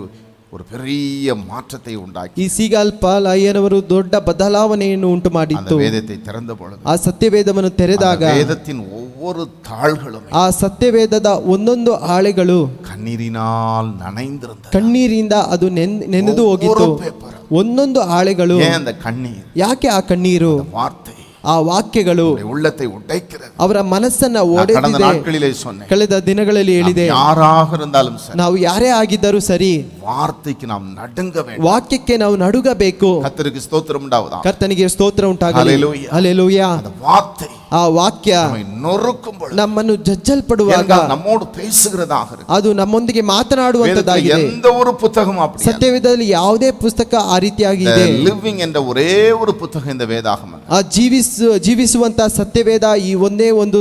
S2: ஒரு பெரிய மாற்றத்தை உண்டாக்கி,
S1: ಈ ಸೀಗಲ್ ಪಾಲ್ ಅಯ್ಯನವರು ದೊಡ್ಡ ಬದಲಾವಣೆಯನ್ನು ಉಂಟು
S2: அந்த
S1: ಮಾಡಿತ್ತು.
S2: வேதத்தை திறந்த பொழுது
S1: ಆ ಸತ್ಯವೇದವನ್ನು ತೆರೆದಾಗ
S2: வேதத்தின் ஒவ்வொரு தாள்களும்
S1: ಆ ಸತ್ಯವೇದದ ಒಂದೊಂದು ಹಾಳೆಗಳು
S2: கண்ணீரினால் நனைந்திருந்தது.
S1: ಕಣ್ಣೀರಿಂದ ಅದು ನೆನೆದು ಹೋಗಿತ್ತು. ಒಂದೊಂದು ಹಾಳೆಗಳು.
S2: ஏன் அந்த கண்ணீர்?
S1: ಯಾಕೆ ಆ ಕಣ್ಣೀರು?
S2: வார்த்தை
S1: ಆ ವಾಕ್ಯಗಳು
S2: உள்ளத்தை உடைக்கிறது.
S1: ಅವರ ಮನಸ್ಸನ್ನ
S2: கடந்த
S1: ಒಡೆದಿದೆ.
S2: நாட்களிலே சொன்னேன்,
S1: ಕಳೆದ ದಿನಗಳಲ್ಲಿ ಹೇಳಿದೆ,
S2: யாராக இருந்தாலும் சரி,
S1: ನಾವು ಯಾರೇ ಆಗಿದ್ದರೂ ಸರಿ,
S2: வார்த்தைக்கு நாம் நடுங்க வேண்டும்.
S1: ವಾಕ್ಯಕ್ಕೆ ನಾವು ನಡುಗಬೇಕು.
S2: கர்த்தருக்கு ஸ்தோத்திரம் உண்டாவதாக.
S1: ಕರ್ತನಿಗೆ ಸ್ತೋತ್ರ ಉಂಟಾಗಲಿ.
S2: ஹல்லேலூயா.
S1: ಹಲ್ಲೆಲೂಯಾ.
S2: அந்த வார்த்தை
S1: ಆ ವಾಕ್ಯ
S2: நம்மை நொறுக்கும் பொழுது,
S1: ನಮ್ಮನ್ನು ಜಜ್ಜಲ್ಪಡುವಾಗ
S2: நம்மோடு பேசுகிறதாக இருக்கு.
S1: ಅದು ನಮ್ಮೊಂದಿಗೆ ಮಾತನಾಡುವಂತದ್ದಾಗಿದೆ.
S2: எந்த ஒரு புத்தகம் அப்படி
S1: ಸತ್ಯವೇದದಲ್ಲಿ ಯಾವುದೇ ಪುಸ್ತಕ ಆ ರೀತಿಯಾಗಿ ಇದೆ.
S2: ಲಿವಿಂಗ್ என்ற ஒரே ஒரு புத்தகம் இந்த வேதாகமம்.
S1: ಆ ಜೀವಿಸುವಂತ ಸತ್ಯವೇದ ಈ ಒಂದೇ ಒಂದು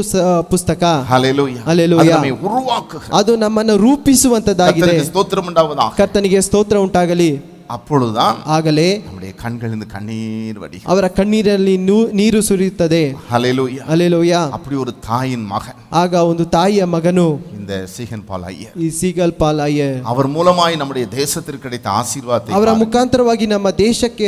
S1: ಪುಸ್ತಕ.
S2: ஹல்லேலூயா.
S1: ಹಲ್ಲೆಲೂಯಾ.
S2: அது நம்மை உருவாக்குகிறது.
S1: ಅದು ನಮ್ಮನ್ನು ರೂಪಿಸುವಂತದ್ದಾಗಿದೆ.
S2: கர்த்தருக்கு ஸ்தோத்திரம் உண்டாவதாக.
S1: ಕರ್ತನಿಗೆ ಸ್ತೋತ್ರ ಉಂಟಾಗಲಿ.
S2: அப்பொழுதுதான்
S1: ಆಗಲೇ
S2: நம்முடைய கண்களிலிருந்து கண்ணீர் வடிகிறது.
S1: ಅವರ ಕಣ್ಣೀರಲ್ಲಿ ನೀರು ಸುರಿಯುತ್ತದೆ.
S2: ஹல்லேலூயா.
S1: ಹಲ್ಲೆಲೂಯಾ.
S2: அப்படி ஒரு தாயின் மகன்
S1: ಆಗ ಒಂದು ತಾಯಿಯ ಮಗನು
S2: இந்த இந்த சீகன் பால் ஐயர்.
S1: ಈ ಸೀಗಲ್ ಪಾಲ್ ಅಯ್ಯರ್
S2: அவர் மூலமாய் நம்முடைய தேசத்திற்கு கிடைத்த ஆசீர்வாதத்தை
S1: ಅವರ
S2: பாருங்கள்.
S1: ಮುಖಾಂತರವಾಗಿ ನಮ್ಮ ದೇಶಕ್ಕೆ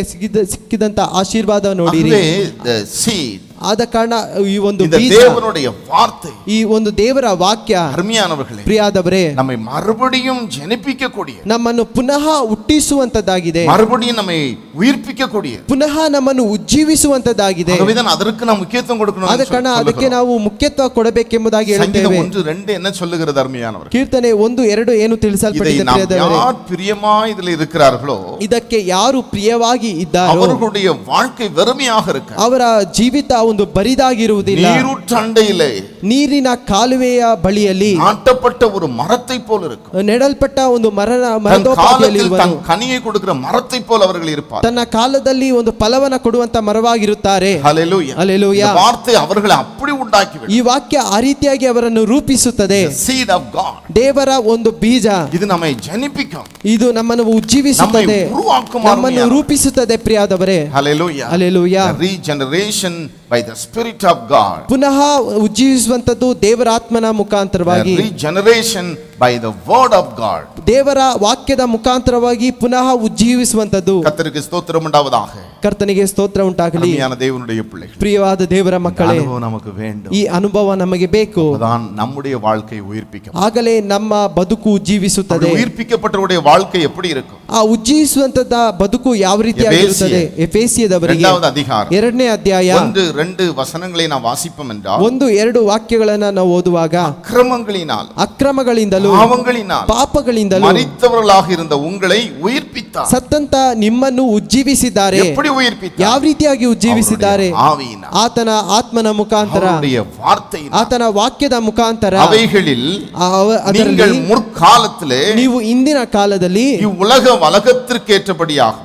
S1: ಸಿಕ್ಕಿದಂತ ಆಶೀರ್ವಾದ ನೋಡಿರಿ.
S2: ஆகவே the seed,
S1: ಆದ ಕಾರಣ ಈ ಒಂದು
S2: இந்த
S1: ಬೀಜ,
S2: தேவனுடைய வார்த்தை,
S1: ಈ ಒಂದು ದೇವರ ವಾಕ್ಯ
S2: அருமையானவர்களே,
S1: ಪ್ರಿಯಾದವರೇ,
S2: நம்மை மறுபடியும் ஜெனிப்பிக்க கூடிய,
S1: ನಮ್ಮನ್ನು ಪುನಃ ಹುಟ್ಟಿಸುವಂತದ್ದಾಗಿದೆ,
S2: மறுபடியும் நம்மை உயிர்ப்பிக்க கூடிய.
S1: ಪುನಃ ನಮ್ಮನ್ನು ಉಜ್ಜೀವಿಸುವಂತದ್ದಾಗಿದೆ.
S2: ஆகவேதான் அதற்கு நாம் முக்கியத்துவம் கொடுக்கணும்.
S1: ಆದ ಕಾರಣ ಅದಕ್ಕೆ ನಾವು ಮುಖ್ಯತ್ವ ಕೊಡಬೇಕೆಂಬುದಾಗಿ
S2: சங்கீதம்
S1: ಹೇಳುತ್ತೇವೆ.
S2: 1:2 என்ன சொல்லுகிறது அருமையானவர்களே?
S1: ಕೀರ್ತನೆ 1:2 ಏನು
S2: இதை
S1: ತಿಳಿಸಲ್ಪಟ್ಟಿದೆ
S2: நாம்
S1: ಪ್ರಿಯದವರೇ?
S2: யார் பிரியமாய் இதில் இருக்கிறார்களோ
S1: ಇದಕ್ಕೆ ಯಾರು ಪ್ರಿಯವಾಗಿ ಇದ್ದಾರೋ
S2: அவர்களுடைய வாழ்க்கை வெறுமையாக இருக்கு.
S1: ಅವರ ಜೀವಿತ ಒಂದು ಬರಿದಾಗಿರುವುದಿಲ್ಲ.
S2: நீரூற்றண்டையிலே
S1: ನೀರಿನ ಕಾಲುವೆಯ ಬಳಿಯಲ್ಲಿ
S2: நாட்டப்பட்ட ஒரு மரத்தை போல இருக்கும்.
S1: ನೆಡಲ್ಪಟ್ಟ ಒಂದು
S2: தன்
S1: ಮರದೋಪಾದಿಯಲ್ಲಿ
S2: காலத்தில் தன் கனியை கொடுக்கிற மரத்தை போல அவர்கள் இருப்பார்.
S1: ತನ್ನ ಕಾಲದಲ್ಲಿ ಒಂದು ಫಲವನ್ನ ಕೊಡುವಂತ ಮರವಾಗಿರುತ್ತಾರೆ.
S2: ஹல்லேலூயா.
S1: ಹಲ್ಲೆಲೂಯಾ.
S2: இந்த வார்த்தை அவர்களை அப்படி உண்டாக்கிவிடும்.
S1: ಈ ವಾಕ್ಯ ಆ ರೀತಿಯಾಗಿ ಅವರನ್ನು ರೂಪಿಸುತ್ತದೆ.
S2: The seed of God.
S1: ದೇವರ ಒಂದು ಬೀಜ
S2: இது நம்மை ஜெனிப்பிக்கும்.
S1: ಇದು ನಮ್ಮನ್ನು ಉಜ್ಜೀವಿಸುತ್ತದೆ,
S2: நம்மை உருவாக்கும்
S1: ನಮ್ಮನ್ನು ರೂಪಿಸುತ್ತದೆ ಪ್ರಿಯಾದವರೇ.
S2: ஹல்லேலூயா.
S1: Hallelujah.
S2: Regeneration by the Spirit of God.
S1: ಪುನಃ ಉಜ್ಜೀವಿಸುವಂತದ್ದು ದೇವರ ಆತ್ಮನ ಮುಖಾಂತರವಾಗಿ,
S2: Regeneration by the word of God.
S1: ದೇವರ ವಾಕ್ಯದ ಮುಖಾಂತರವಾಗಿ ಪುನಃ ಉಜ್ಜೀವಿಸುವಂತದ್ದು.
S2: கர்த்தருக்கு ஸ்தோத்திரம் உண்டாவதாக.
S1: ಕರ್ತನಿಗೆ ಸ್ತೋತ್ರ ಉಂಟಾಗಲಿ.
S2: அருமையான தேவனுடைய பிள்ளைகள்,
S1: ಪ್ರಿಯವಾದ ದೇವರ ಮಕ್ಕಳೇ,
S2: அனுபவம் நமக்கு வேண்டும்.
S1: ಈ ಅನುಭವ ನಮಗೆ ಬೇಕು.
S2: அப்பதான் நம்முடைய வாழ்க்கை உயிர்ப்பிக்கும்.
S1: ಆಗಲೇ ನಮ್ಮ ಬದುಕು ಉಜ್ಜೀವಿಸುತ್ತದೆ.
S2: உயிர்ப்பிக்கப்பட்டவருடைய வாழ்க்கை எப்படி இருக்கும்?
S1: ಆ ಉಜ್ಜೀವಿಸುವಂತದ ಬದುಕು ಯಾವ ರೀತಿಯಾಗಿರುತ್ತದೆ? ಎಫೆಸಿಯದವರಿಗೆ
S2: 2வது அதிகாரம்
S1: 2ನೇ ಅಧ್ಯಾಯ
S2: 1-2 வசனங்களை நாம் வாசிப்போம் என்றால்,
S1: 1-2 ವಾಕ್ಯಗಳನ್ನ ನಾವು ಓದುವಾಗ,
S2: அக்கிரமங்களினால்
S1: ಅಕ್ರಮಗಳಿಂದಲೂ
S2: பாவங்களினால்
S1: ಪಾಪಗಳಿಂದಲೂ
S2: மரித்தவர்களாக இருந்த உங்களை உயிர்ப்பித்தார்.
S1: ಸತ್ತಂತ ನಿಮ್ಮನ್ನು ಉಜ್ಜೀವಿಸಿದ್ದಾರೆ.
S2: எப்படி ಉಯಿರ್ಪಿத்தார்?
S1: ಯಾವ ರೀತಿಯಾಗಿ ಉಜ್ಜೀವಿಸಿದ್ದಾರೆ?
S2: அவருடைய ஆவியினால்,
S1: ಆತನ ಆತ್ಮನ ಮುಖಾಂತರ,
S2: அவருடைய வார்த்தையினால்,
S1: ಆತನ ವಾಕ್ಯದ ಮುಖಾಂತರ.
S2: அவைகளில்
S1: ಅದರಲ್ಲಿ
S2: நீங்கள் முற்காலத்திலே
S1: ನೀವು ಇಂದಿನ ಕಾಲದಲ್ಲಿ
S2: இவ்வுலக வழக்கத்திற்கேற்றபடியாக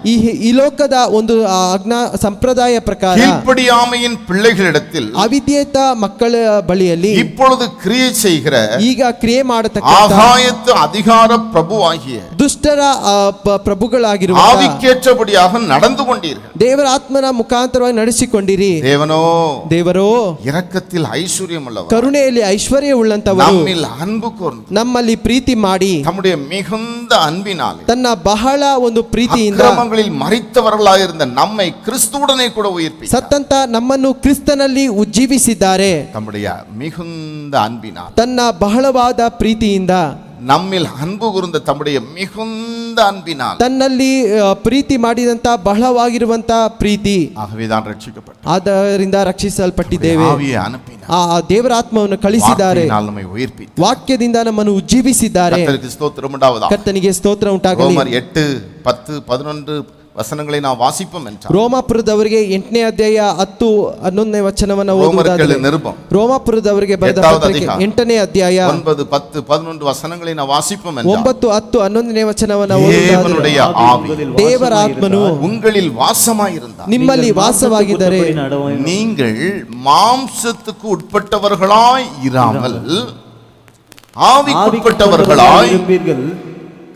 S1: ಈ ಲೋಕದ ಒಂದು ಆಜ್ಞಾ ಸಂಪ್ರದಾಯ ಪ್ರಕಾರ
S2: கீழ்ப்படியாமையின் பிள்ளைகளிடத்தில்
S1: ಅವಿಧೇಯತ ಮಕ್ಕಳ ಬಳಿಯಲ್ಲಿ
S2: இப்பொழுது கிரியை செய்கிற
S1: ಈಗ ಕ್ರಿಯೆ ಮಾಡತಕ್ಕ
S2: ஆகாயத்து அதிகார பிரபுவாகிய
S1: ದುಷ್ಟರ ಪ್ರಭುಗಳಾಗಿರುವ
S2: ஆவிக்கேற்றபடியாக நடந்து கொண்டீர்கள்.
S1: ದೇವರ ಆತ್ಮನ ಮುಖಾಂತರವಾಗಿ ನಡೆಸಿಕೊಂಡಿರಿ. ದೇವರೋ
S2: இரக்கத்தில் ஐஸ்வர்யம் உள்ளவர்,
S1: ಕರುಣೆಯಲ್ಲಿ ಐಶ್ವರ್ಯ ಉಳ್ಳಂತವರು,
S2: நம்மில் அன்பு கூர்ந்து
S1: ನಮ್ಮಲ್ಲಿ ಪ್ರೀತಿ ಮಾಡಿ
S2: தம்முடைய மிகுந்த அன்பினாலே
S1: ತನ್ನ ಬಹಳ ಒಂದು ಪ್ರೀತಿಯಿಂದ
S2: அக்கிரமங்களில் மரித்தவர்களாயிருந்த நம்மை கிறிஸ்துவுடனே கூட உயிர்ப்பித்தார்.
S1: ಸತ್ತಂತ ನಮ್ಮನ್ನು ಕ್ರಿಸ್ತನಲ್ಲಿ ಉಜ್ಜೀವಿಸಿದ್ದಾರೆ.
S2: தம்முடைய மிகுந்த அன்பினால்,
S1: ತನ್ನ ಬಹಳವಾದ ಪ್ರೀತಿಯಿಂದ,
S2: நம்மில் அன்பு கூர்ந்த தம்முடைய மிகுந்த அன்பினால்,
S1: ತನ್ನಲ್ಲಿ ಪ್ರೀತಿ ಮಾಡಿದಂತ ಬಹಳವಾಗಿರುವಂತ ಪ್ರೀತಿ,
S2: ஆகவேதான் ரட்சிக்கப்பட்டோம்.
S1: ಆದ್ದರಿಂದ ರಕ್ಷಿಸಲ್ಪಟ್ಟಿದ್ದೇವೆ.
S2: ஆவியை அனுப்பினார்,
S1: ಆ ದೇವರ ಆತ್ಮವನ್ನು ಕಳಿಸಿದ್ದಾರೆ,
S2: வார்த்தையினால் நம்மை உயிர்ப்பித்தார்.
S1: ವಾಕ್ಯದಿಂದ ನಮ್ಮನ್ನು ಉಜ್ಜೀವಿಸಿದ್ದಾರೆ.
S2: கர்த்தருக்கு ஸ்தோத்திரம் உண்டாவதாக.
S1: ಕರ್ತನಿಗೆ ಸ್ತೋತ್ರ ಉಂಟಾಗಲಿ.
S2: ரோமர் 8:10-11 வசனங்களை நாம் வாசிப்போம் என்றால்,
S1: ರೋಮಾಪುರದವರಿಗೆ 8ನೇ ಅಧ್ಯಾಯ 10-11 ವಚನವನ್ನು
S2: ரோமர்கள்
S1: ಓದುವುದಾದರೆ,
S2: நிருபம்
S1: ರೋಮಾಪುರದವರಿಗೆ ಬರೆದ
S2: 8வது
S1: ಪತ್ರಿಕೆ
S2: அதிகாரம்
S1: 8ನೇ ಅಧ್ಯಾಯ
S2: 9-10-11 வசனங்களை நாம் வாசிப்போம் என்றால்,
S1: 9-10-11 ವಚನವನ್ನು
S2: தேவனுடைய
S1: ಓದುವುದಾದರೆ,
S2: ஆவி
S1: ದೇವರ ಆತ್ಮನು
S2: உங்களில் வாசமாயிருந்தார்.
S1: ನಿಮ್ಮಲ್ಲಿ ವಾಸವಾಗಿದ್ದರೆ
S2: நீங்கள் மாம்சத்துக்கு உட்பட்டவர்களாய் இராமல் ஆவிக்குட்பட்டவர்களாய்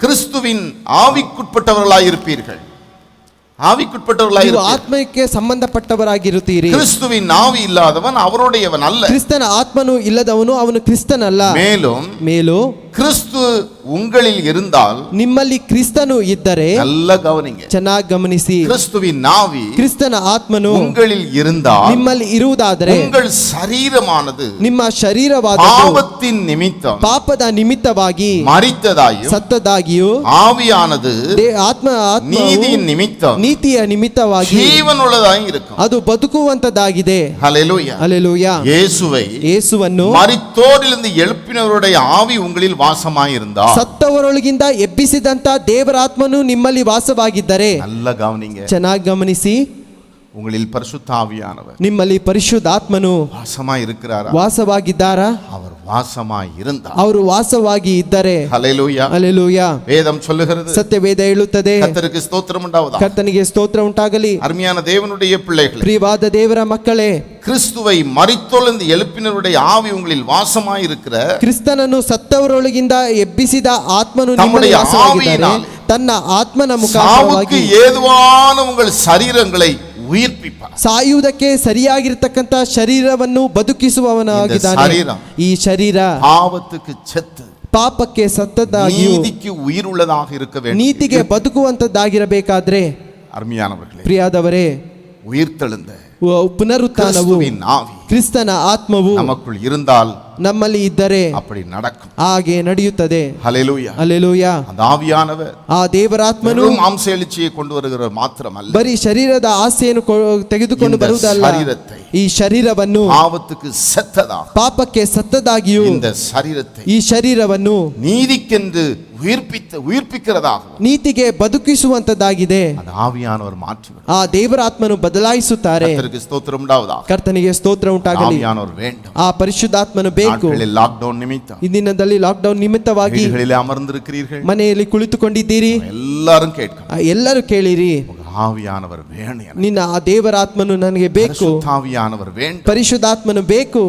S2: கிறிஸ்துவின் ஆவிக்குட்பட்டவர்களாய் இருப்பீர்கள். ஆவிக்குட்பட்டவர்களாய்
S1: ನೀವು ಆತ್ಮಕ್ಕೆ ಸಂಬಂಧಪಟ್ಟವರಾಗಿರುತ್ತೀರಿ.
S2: கிறிஸ்துவின் ஆவி இல்லாதவன் அவருடையவன் அல்ல.
S1: ಕ್ರಿಸ್ತನ ಆತ್ಮನು ಇಲ್ಲದವನು ಅವನು ಕ್ರಿಸ್ತನಲ್ಲ. ಮೇಲೂ
S2: கிறிஸ்து உங்களில் இருந்தால்,
S1: ನಿಮ್ಮಲ್ಲಿ ಕ್ರಿಸ್ತನು ಇದ್ದರೆ,
S2: நல்ல கவனிங்க,
S1: ಚೆನ್ನಾಗಿ ಗಮನಿಸಿ,
S2: கிறிஸ்துவின் ஆவி
S1: ಕ್ರಿಸ್ತನ ಆತ್ಮನು
S2: உங்களில் இருந்தால்,
S1: ನಿಮ್ಮಲ್ಲಿ ಇರುವುದಾದರೆ,
S2: உங்கள் சரீரமானது
S1: ನಿಮ್ಮ ಶರೀರವಾದ
S2: பாவத்தின் நிமித்தம்
S1: ಪಾಪದ ನಿಮಿತ್ತವಾಗಿ
S2: மரித்ததாயும்,
S1: ಸತ್ತದಾಗಿಯೂ,
S2: ஆவியானது
S1: ಆತ್ಮವು
S2: நீதியின் நிமித்தம்
S1: ನೀತಿಯ ನಿಮಿತ್ತವಾಗಿ
S2: ஜீவனுள்ளதாய் இருக்கும்.
S1: ಅದು ಬದುಕುವಂತದ್ದಾಗಿದೆ.
S2: ஹல்லேலூயா.
S1: ಹಲ್ಲೆಲೂಯಾ.
S2: ಯೇಸುವನ್ನು ಮರಿத்தோரிலிருந்து எழுப்பினவருடைய ஆவி உங்களில் வாசமாயிருந்தால்,
S1: ಸತ್ತವರೊಳಗಿಂದ ಎಬ್ಬಿಸಿದಂತ ದೇವರ ಆತ್ಮನು ನಿಮ್ಮಲ್ಲಿ ವಾಸವಾಗಿದ್ದರೆ,
S2: நல்ல கவனிங்க,
S1: ಚೆನ್ನಾಗಿ ಗಮನಿಸಿ,
S2: உங்களில் பரிசுத்த ஆவியானவர்
S1: ನಿಮ್ಮಲ್ಲಿ ಪರಿಶುದ್ಧಾತ್ಮನು
S2: வாசமாய் இருக்கிறாரா?
S1: ವಾಸವಾಗಿದ್ದಾರಾ?
S2: அவர் வாசமாய் இருந்தார்.
S1: ಅವರು ವಾಸವಾಗಿ ಇದ್ದರೆ,
S2: ஹல்லேலூயா.
S1: ಹಲ್ಲೆಲೂಯಾ.
S2: வேதம் சொல்லுகிறது,
S1: ಸತ್ಯವೇದ ಹೇಳುತ್ತದೆ.
S2: கர்த்தருக்கு ஸ்தோத்திரம் உண்டாவதாக.
S1: ಕರ್ತನಿಗೆ ಸ್ತೋತ್ರ ಉಂಟಾಗಲಿ.
S2: அருமையான தேவனுடைய பிள்ளைகளே,
S1: ಪ್ರಿಯವಾದ ದೇವರ ಮಕ್ಕಳೇ,
S2: கிறிஸ்துவை மரித்தோலிருந்து எழுப்பினருடைய ஆவி உங்களில் வாசமாய் இருக்கிற
S1: ಕ್ರಿಸ್ತನನ್ನು ಸತ್ತವರೊಳಗಿಂದ ಎಬ್ಬಿಸಿದ ಆತ್ಮನು ನಿಮ್ಮಲ್ಲಿ ವಾಸವಾಗಿದ್ದಾನೆ. ತನ್ನ ಆತ್ಮನ ಮುಖಾಂತರವಾಗಿ
S2: சாவுக்கு ஏதுவான உங்கள் சரீரங்களை உயிர்ப்பிப்பார்.
S1: ಸಾಯುವುದಕ್ಕೆ ಸರಿಯಾಗಿರ್ತಕ್ಕಂಥ ಶರೀರವನ್ನು ಬದುಕಿಸುವವನಾಗಿದ್ದಾನೆ.
S2: இந்த சரீரம்
S1: ಈ ಶರೀರ
S2: பாவத்துக்கு செத்து
S1: ಪಾಪಕ್ಕೆ ಸತ್ತದಾಗಿಯೂ
S2: நீதிக்கு உயிர் உள்ளதாக இருக்க வேண்டும்.
S1: ನೀತಿಗೆ ಬದುಕುವಂತದ್ದಾಗಿರಬೇಕಾದ್ರೆ
S2: அருமையானவர்களே,
S1: ಪ್ರಿಯಾದವರೇ,
S2: உயிர்த்தெழுந்த
S1: ಪುನರುತ್ಥಾನವು
S2: கிறிஸ்துவின் ஆவி
S1: ಕ್ರಿಸ್ತನ ಆತ್ಮವು
S2: நமக்குள் இருந்தால்
S1: ನಮ್ಮಲ್ಲಿ ಇದ್ದರೆ
S2: அப்படி நடக்கும்.
S1: ಹಾಗೆ ನಡೆಯುತ್ತದೆ.
S2: ஹல்லேலூயா.
S1: ಹಲ್ಲೆಲೂಯಾ.
S2: அந்த ஆவியானவர்
S1: ಆ ದೇವರಾತ್ಮನು
S2: மாம்ச எழுச்சியை கொண்டு வருகிற மாத்திரமல்ல,
S1: ಬರೀ ಶರೀರದ ಆಸೆಯನ್ನು ತೆಗೆದುಕೊಂಡು
S2: இந்த
S1: ಬರುವುದಲ್ಲ,
S2: சரீரத்தை
S1: ಈ ಶರೀರವನ್ನು
S2: பாவத்துக்கு செத்ததாக
S1: ಪಾಪಕ್ಕೆ ಸತ್ತದಾಗಿಯೂ
S2: இந்த சரீரத்தை
S1: ಈ ಶರೀರವನ್ನು
S2: நீதிக்கென்று உயிர்ப்பிக்கிறதாக
S1: ನೀತಿಗೆ ಬದುಕಿಸುವಂತದ್ದಾಗಿದೆ.
S2: அந்த ஆவியானவர் மாற்றுவார்.
S1: ಆ ದೇವರಾತ್ಮನು ಬದಲಾಯಿಸುತ್ತಾರೆ.
S2: கர்த்தருக்கு ஸ்தோத்திரம் உண்டாவதாக.
S1: ಕರ್ತನಿಗೆ ಸ್ತೋತ್ರ ಉಂಟಾಗಲಿ.
S2: ஆவியானவர் வேண்டும்.
S1: ಆ ಪರಿಶುದ್ಧಾತ್ಮನು ಬೇಕು.
S2: நாட்களில் லாக்டவுன் நிமித்தம்
S1: ಈ ದಿನದಲ್ಲಿ ಲಾಕ್ಡೌನ್ ನಿಮಿತ್ತವಾಗಿ
S2: வீடுகளில் அமர்ந்திருக்கிறீர்கள்.
S1: ಮನೆಯಲ್ಲಿ ಕುಳಿತುಕೊಂಡಿದ್ದೀರಿ.
S2: எல்லாரும் கேட்கணும்,
S1: ಎಲ್ಲರೂ ಕೇಳಿರಿ,
S2: ஆவியானவர் வேணும்,
S1: ನಿನ್ನ ಆ ದೇವರಾತ್ಮನು ನನಗೆ ಬೇಕು,
S2: ஆவியானவர் வேண்டும்.
S1: ಪರಿಶುದ್ಧಾತ್ಮನು ಬೇಕು.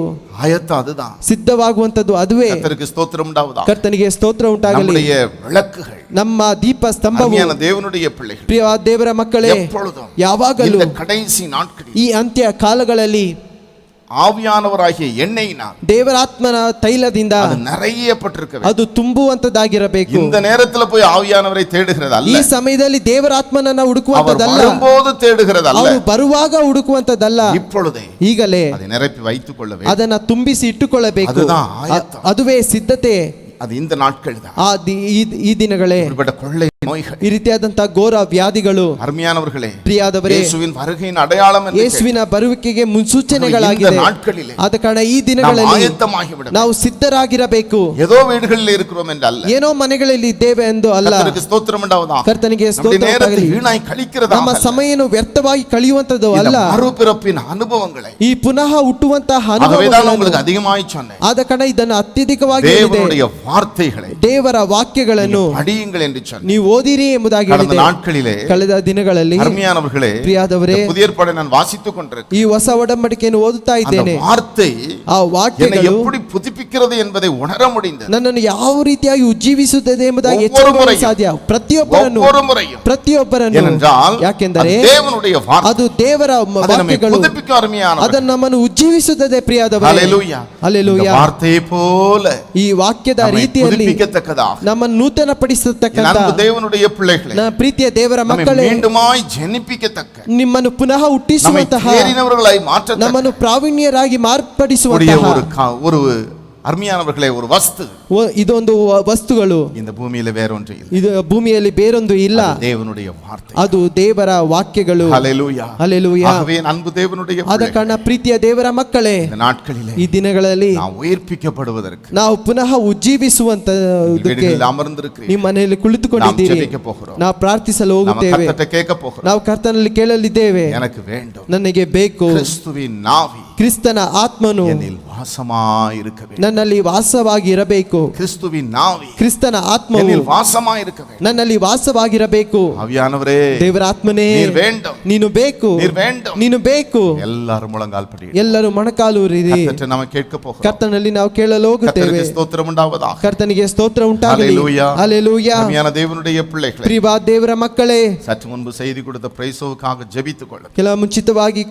S2: ஆயத்தம் அதுதான்.
S1: ಸಿದ್ಧವಾಗುವಂತದ್ದು ಅದುವೇ.
S2: கர்த்தருக்கு ஸ்தோத்திரம் உண்டாவதாக.
S1: ಕರ್ತನಿಗೆ ಸ್ತೋತ್ರ ಉಂಟಾಗಲಿ.
S2: நம்முடைய விளக்குகள்,
S1: ನಮ್ಮ ದೀಪ ಸ್ತಂಭವು,
S2: அருமையான தேவனுடைய பிள்ளைகள்,
S1: ಪ್ರಿಯ ದೇವರ ಮಕ್ಕಳೇ,
S2: எப்பொழுதும்
S1: ಯಾವಾಗಲೂ
S2: இந்த கடைசி நாட்களில்
S1: ಈ ಅಂತ್ಯ ಕಾಲಗಳಲ್ಲಿ
S2: ஆவியானவராகிய எண்ணெயினால்
S1: ದೇವರಾತ್ಮನ ತೈಲದಿಂದ
S2: அது நிறையப்பட்டிருக்க வேண்டும்.
S1: ಅದು ತುಂಬುವಂತದ್ದಾಗಿರಬೇಕು.
S2: இந்த நேரத்துல போய் ஆவியானவரை தேடுகிறது
S1: ಈ
S2: அல்ல,
S1: ಸಮಯದಲ್ಲಿ ದೇವರಾತ್ಮನನ್ನ
S2: அவர்
S1: ಹುಡುಕುವಂತದ್ದಲ್ಲ,
S2: வரும்போது தேடுகிறது அல்ல,
S1: ಅವರು ಬರುವಾಗ ಹುಡುಕುವಂತದ್ದಲ್ಲ,
S2: இப்பொழுதே
S1: ಈಗಲೇ
S2: அதை நிரப்பி வைத்துக் கொள்ள வேண்டும்.
S1: ಅದನ್ನ ತುಂಬಿಸಿ ಇಟ್ಟುಕೊಳ್ಳಬೇಕು.
S2: அதுதான் ஆயத்தம்.
S1: ಅದುವೇ ಸಿದ್ಧತೆ.
S2: அது இந்த நாட்கள் தான்.
S1: ಈ ದಿನಗಳೇ
S2: இப்படிப்பட்ட கொள்ளை நோய்கள்,
S1: ಈ ರೀತಿಯಾದಂತಹ ಘೋರ ವ್ಯಾಧಿಗಳು,
S2: அருமையானவர்களே,
S1: ಪ್ರಿಯಾದವರೇ,
S2: ಯೇಸುವಿನ வருகையின் ಅಡಯಾಳம் என்று
S1: ಯೇಸುವಿನ ಬರುವಿಕೆಗೆ ಮುನ್ಸೂಚನೆಗಳಾಗಿದೆ.
S2: இந்த நாட்களிலே
S1: ಆದ ಕಾರಣ ಈ
S2: நாம்
S1: ದಿನಗಳಲ್ಲಿ
S2: ஆயத்தமாகிவிட
S1: ನಾವು ಸಿದ್ಧರಾಗಿರಬೇಕು.
S2: ஏதோ வீடுகளில் இருக்கிறோம் என்று அல்ல,
S1: ಏನೋ ಮನೆಗಳಲ್ಲಿ ಇದ್ದೇವೆ ಎಂದು ಅಲ್ಲ.
S2: கர்த்தருக்கு ஸ்தோத்திரம் உண்டாவதாக.
S1: ಕರ್ತನಿಗೆ
S2: நம்முடைய
S1: ಸ್ತೋತ್ರ
S2: நேரத்தை
S1: ಉಂಟಾಗಲಿ.
S2: வீணாய் கழிக்கிறதா
S1: ನಮ್ಮ ಸಮಯವನ್ನು ವ್ಯರ್ಥವಾಗಿ ಕಳೆಯುವಂತದ್ದು
S2: இந்த
S1: ಅಲ್ಲ,
S2: மறுபிறப்பின் அனுபவங்களை.
S1: ಈ ಪುನಃ ಹುಟ್ಟುವಂತಹ
S2: ஆகவேதான்
S1: ಅನುಭವಗಳನ್ನು.
S2: உங்களுக்கு அதிகமாய் சொன்னேன்,
S1: ಆದ ಕಾರಣ ಇದನ್ನು ಅತ್ಯಧಿಕವಾಗಿ ಹೇಳಿದೆ.
S2: தேவனுடைய வார்த்தைகளை
S1: ದೇವರ ವಾಕ್ಯಗಳನ್ನು
S2: படியுங்கள் என்று சொன்னேன்.
S1: ನೀವು ಓದಿರಿ ಎಂಬುದಾಗಿ
S2: கடந்த
S1: ಹೇಳಿದೆ.
S2: நாட்களிலே
S1: ಕಳೆದ ದಿನಗಳಲ್ಲಿ
S2: அருமையானவர்களே,
S1: ಪ್ರಿಯಾದವರೇ,
S2: இந்த புதிய ஏற்பாடை நான் வாசித்துக் கொண்டிருக்கிறேன்.
S1: ಈ ಹೊಸ ಒಡಂಬಡಿಕೆಯನ್ನು ಓದುತ್ತಾ
S2: அந்த
S1: ಇದ್ದೇನೆ.
S2: வார்த்தை
S1: ಆ
S2: என்னை
S1: ವಾಕ್ಯಗಳು
S2: எப்படி புதுப்பிக்கிறது என்பதை உணர முடிந்தது.
S1: ನನ್ನನ್ನು ಯಾವ ರೀತಿಯಾಗಿ ಉಜ್ಜೀವಿಸುತ್ತದೆ ಎಂಬುದಾಗಿ
S2: ಒவ்வொரு
S1: ಎಚ್ಚರಗೊಳ್ಳಲು
S2: முறையும்,
S1: ಸಾಧ್ಯ.
S2: ஒவ்வொரு முறையும்.
S1: ಪ್ರತಿಯೊಬ್ಬರನ್ನು
S2: ஏனென்றால்
S1: ಯಾಕೆಂದರೆ
S2: அது தேவனுடைய வார்த்தை,
S1: ಅದು ದೇವರ
S2: அது நம்மை
S1: ವಾಕ್ಯಗಳು,
S2: புதுப்பிக்கும் அருமையானவர்களே.
S1: ಅದನ್ನು ನಮ್ಮನ್ನು ಉಜ್ಜೀವಿಸುತ್ತದೆ. ಪ್ರಿಯಾದವರೇ,
S2: ஹல்லேலூயா.
S1: ಹಲ್ಲೆಲೂಯಾ.
S2: இந்த வார்த்தையை போல
S1: ಈ ವಾಕ್ಯದ
S2: நம்மை
S1: ರೀತಿಯಲ್ಲಿ
S2: புதுப்பிக்கத்தக்கதாக
S1: ನಮ್ಮನ್ನು ನೂತನ
S2: என்
S1: ಪಡಿಸತಕ್ಕಂತ
S2: அன்பு தேவனுடைய பிள்ளைகளே,
S1: ನನ್ನ ಪ್ರೀತಿಯ ದೇವರ
S2: நம்மை
S1: ಮಕ್ಕಳೇ,
S2: மீண்டுமாய் ஜெனிப்பிக்கத்தக்க,
S1: ನಿಮ್ಮನ್ನು ಪುನಃ
S2: நம்மை
S1: ಹುಟ್ಟಿಸುವಂತಹ,
S2: தேறினவர்களாய் மாற்றத்தக்க
S1: ನಮ್ಮನ್ನು ಪ್ರಾವೀಣ್ಯರಾಗಿ
S2: கூடிய
S1: ಮಾರ್ಪಡಿಸುವಂತಹ
S2: ஒரு அருமையானவர்களே, ஒரு வஸ்து
S1: ಇದೊಂದು ವಸ್ತುಗಳು
S2: இந்த பூமியில வேறொன்று இல்லை.
S1: ಇದು ಭೂಮಿಯಲ್ಲಿ ಬೇರೊಂದು ಇಲ್ಲ.
S2: அது தேவனுடைய வார்த்தை.
S1: ಅದು ದೇವರ ವಾಕ್ಯಗಳು.
S2: ஹல்லேலூயா.
S1: ಹಲ್ಲೆಲೂಯಾ.
S2: ஆகவே என் அன்பு தேவனுடைய
S1: ಆದ ಕಾರಣ ಪ್ರೀತಿಯ ದೇವರ ಮಕ್ಕಳೇ,
S2: இந்த நாட்களிலே
S1: ಈ ದಿನಗಳಲ್ಲಿ
S2: நாம் உயிர்ப்பிக்கப்படுவதற்கு
S1: ನಾವು ಪುನಃ ಉಜ್ಜೀವಿಸುವಂತದಕ್ಕೆ
S2: வீடுகளில் அமர்ந்திருக்கிறீர்கள்.
S1: ನಿಮ್ಮ ಮನೆಯಲ್ಲಿ
S2: நாம்
S1: ಕುಳಿತುಕೊಂಡಿದ್ದೀರಿ.
S2: ஜெபிக்க போகிறோம்.
S1: ನಾವು ಪ್ರಾರ್ಥಿಸಲು
S2: நம்ம
S1: ಹೋಗುತ್ತೇವೆ.
S2: கர்த்தர்ட்ட கேட்க போகிறோம்.
S1: ನಾವು ಕರ್ತನಲ್ಲಿ ಕೇಳಲಿದ್ದೇವೆ.
S2: எனக்கு வேண்டும்
S1: ನನಗೆ ಬೇಕು
S2: கிறிஸ்துவின் ஆவி
S1: ಕ್ರಿಸ್ತನ ಆತ್ಮನು
S2: என்னில் வாசமாய் இருக்க வேண்டும்.
S1: ನನ್ನಲ್ಲಿ ವಾಸವಾಗಿ ಇರಬೇಕು.
S2: கிறிஸ்துவின் ஆவி
S1: ಕ್ರಿಸ್ತನ ಆತ್ಮವು
S2: என்னில் வாசமாய் இருக்க வேண்டும்.
S1: ನನ್ನಲ್ಲಿ ವಾಸವಾಗಿರಬೇಕು.
S2: ஆவியானவரே,
S1: ದೇವರ ಆತ್ಮನೇ,
S2: நீர் வேண்டும்,
S1: ನೀನು ಬೇಕು,
S2: நீர் வேண்டும்.
S1: ನೀನು ಬೇಕು.
S2: எல்லாரும் முழங்கால் படி
S1: ಎಲ್ಲರೂ ಮೊಣಕಾಲೂರಿರಿ.
S2: கர்த்தர்ட்ட நாம கேட்க போகிறோம்.
S1: ಕರ್ತನಲ್ಲಿ ನಾವು ಕೇಳಲು ಹೋಗುತ್ತೇವೆ.
S2: கர்த்தருக்கு ஸ்தோத்திரம் உண்டாவதாக.
S1: ಕರ್ತನಿಗೆ ಸ್ತೋತ್ರ ಉಂಟಾಗಲಿ.
S2: ஹல்லேலூயா.
S1: ಹಲ್ಲೆಲೂಯಾ.
S2: அருமையான தேவனுடைய பிள்ளைகளே,
S1: ಪ್ರಿಯ ದೇವರ ಮಕ್ಕಳೇ,
S2: சற்று முன்பு செய்தி கொடுத்த பிரைசோவுக்காக ஜெபித்துக் கொள்ளுங்கள்.
S1: ಕೆಲ ಮುಂಚಿತವಾಗಿ